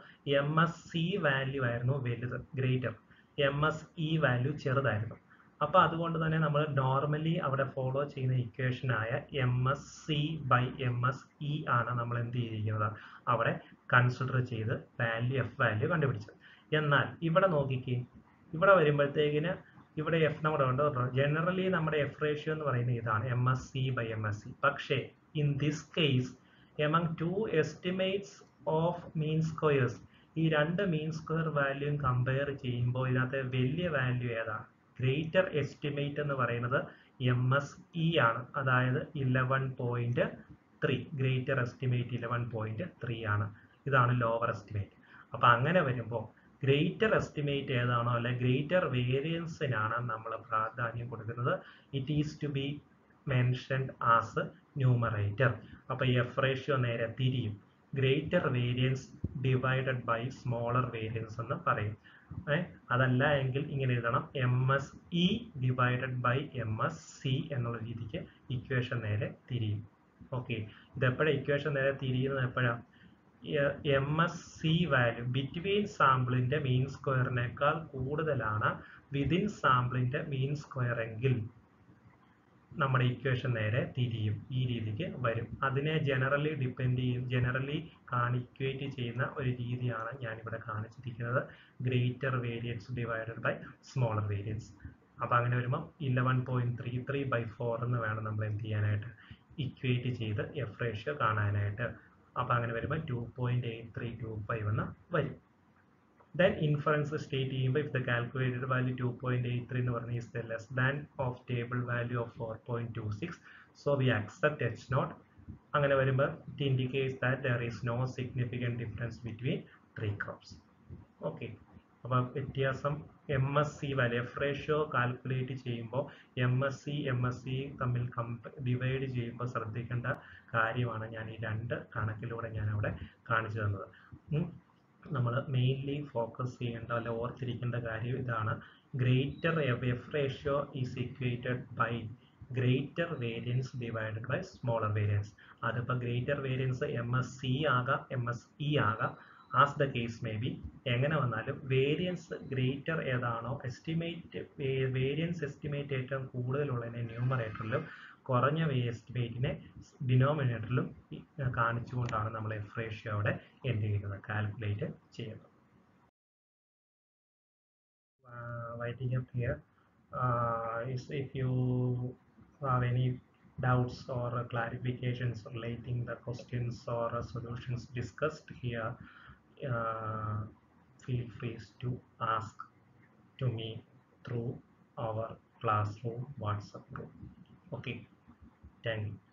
MSC വാല്യൂ ആയിരുന്നു വലുത്, ഗ്രേറ്റർ. MSE വാല്യൂ ചെറുതായിരുന്നു. അപ്പോൾ അതുകൊണ്ട് തന്നെ നമ്മൾ നോർമലി അവിടെ ഫോളോ ചെയ്യുന്ന ഇക്വേഷനായ MSC/MSE ആണ് നമ്മൾ എന്ത് ചെയ്തിരിക്കുന്നത്, അവിടെ കൺസിഡർ ചെയ്ത് F വാല്യൂ കണ്ടുപിടിച്ചത്. എന്നാൽ ഇവിടെ നോക്കിക്കേ, ഇവിടെ വരുമ്പോഴത്തേക്കിന് ഇവിടെ എഫ് നമ്മുടെ ഉണ്ട്. ജനറലി നമ്മുടെ F റേഷ്യോ എന്ന് പറയുന്നത് ഇതാണ്, MSC/MSE. പക്ഷേ in this case among 2 estimates of mean squares, ഈ 2 മീൻ സ്ക്വയർ വാല്യൂയും കമ്പയർ ചെയ്യുമ്പോൾ ഇതിനകത്ത് വലിയ വാല്യൂ ഏതാണ്, ഗ്രേറ്റർ എസ്റ്റിമേറ്റ് എന്ന് പറയുന്നത് MSE ആണ്, അതായത് 11.3. ഗ്രേറ്റർ എസ്റ്റിമേറ്റ് 11.3 ആണ്. ഇതാണ് ലോവർ എസ്റ്റിമേറ്റ്. അപ്പോൾ അങ്ങനെ വരുമ്പോൾ ഗ്രേറ്റർ എസ്റ്റിമേറ്റ് ഏതാണോ അല്ലെ ഗ്രേറ്റർ വേരിയൻസിനാണ് നമ്മൾ പ്രാധാന്യം കൊടുക്കുന്നത്. It is to be mentioned as numerator. അപ്പോൾ F റേഷ്യോ നേരെ തിരിയും, greater variance divided by smaller variance എന്ന് പറയും. അതല്ല എങ്കിൽ ഇങ്ങനെ എഴുതണം, MSE ഡിവൈഡഡ് ബൈ MSC എന്നുള്ള രീതിക്ക് ഇക്വേഷൻ നേരെ തിരിയും. ഓക്കെ. ഇതെപ്പോഴാണ് ഇക്വേഷൻ നേരെ തിരിയുന്നത്, എപ്പോഴാണ് MSC വാല്യൂ ബിറ്റ്വീൻ സാമ്പിളിന്റെ മീൻ സ്ക്വയറിനേക്കാൾ കൂടുതലാണ് വിതിൻ സാമ്പിളിന്റെ മീൻ സ്ക്വയർ എങ്കിൽ നമ്മുടെ ഇക്വേഷൻ നേരെ തിരിയും, ഈ രീതിക്ക് വരും. അതിനെ ജനറലി ജനറലി കാണിക്വേറ്റ് ചെയ്യുന്ന ഒരു രീതിയാണ് ഞാനിവിടെ കാണിച്ചിരിക്കുന്നത്, greater variance divided by smaller variance. അപ്പം അങ്ങനെ വരുമ്പോൾ 11.33/4 എന്ന് വേണം നമ്മൾ എന്ത് ചെയ്യാനായിട്ട്, ഇക്വേറ്റ് ചെയ്ത് എഫ് റേഷ്യോ കാണാനായിട്ട്. അപ്പം അങ്ങനെ വരുമ്പോൾ 2.8325 എന്ന് വരും. Then inference state ചെയ്യുമ്പോൾ if the calculated value 2.83 എന്ന് പറഞ്ഞാൽ is the less than of table value of 4.26, so we accept H naught. അങ്ങനെ വരുമ്പോൾ it indicates that there is no significant difference between three crops. Okay. അപ്പോൾ വ്യത്യാസം MSC value F ratio calculate ചെയ്യുമ്പോൾ MSC തമ്മിൽ divide ചെയ്യുമ്പോൾ ശ്രദ്ധിക്കേണ്ട കാര്യമാണ് ഞാൻ ഈ രണ്ട് കണക്കിലൂടെ ഞാൻ അവിടെ കാണിച്ചു തന്നത്. നമ്മൾ മെയിൻലി ഫോക്കസ് ചെയ്യേണ്ട അല്ല ഓർത്തിരിക്കേണ്ട കാര്യം ഇതാണ്, greater F ratio is equated by greater variance divided by smaller variance. അതിപ്പോൾ ഗ്രേറ്റർ വേരിയൻസ് MSC ആകാം MSE ആകാം, as the case may be. എങ്ങനെ വന്നാലും വേരിയൻസ് ഗ്രേറ്റർ ഏതാണോ വേരിയൻസ് എസ്റ്റിമേറ്റ് ഏറ്റവും കൂടുതലുള്ളതിനെ ന്യൂമറേറ്ററിലും കുറഞ്ഞ എസ്റ്റിമേറ്റിനെ ഡിനോമിനേറ്ററിലും കാണിച്ചുകൊണ്ടാണ് നമ്മൾ എഫ് റേഷ്യോ അവിടെ എന്ത് ചെയ്യുന്നത്, കാൽക്കുലേറ്റ് ചെയ്യുന്നത്. Writing up here, if you have any doubts or clarifications relating the questions or solutions discussed here, feel free to ask to me through our classroom WhatsApp group. Okay, thank you.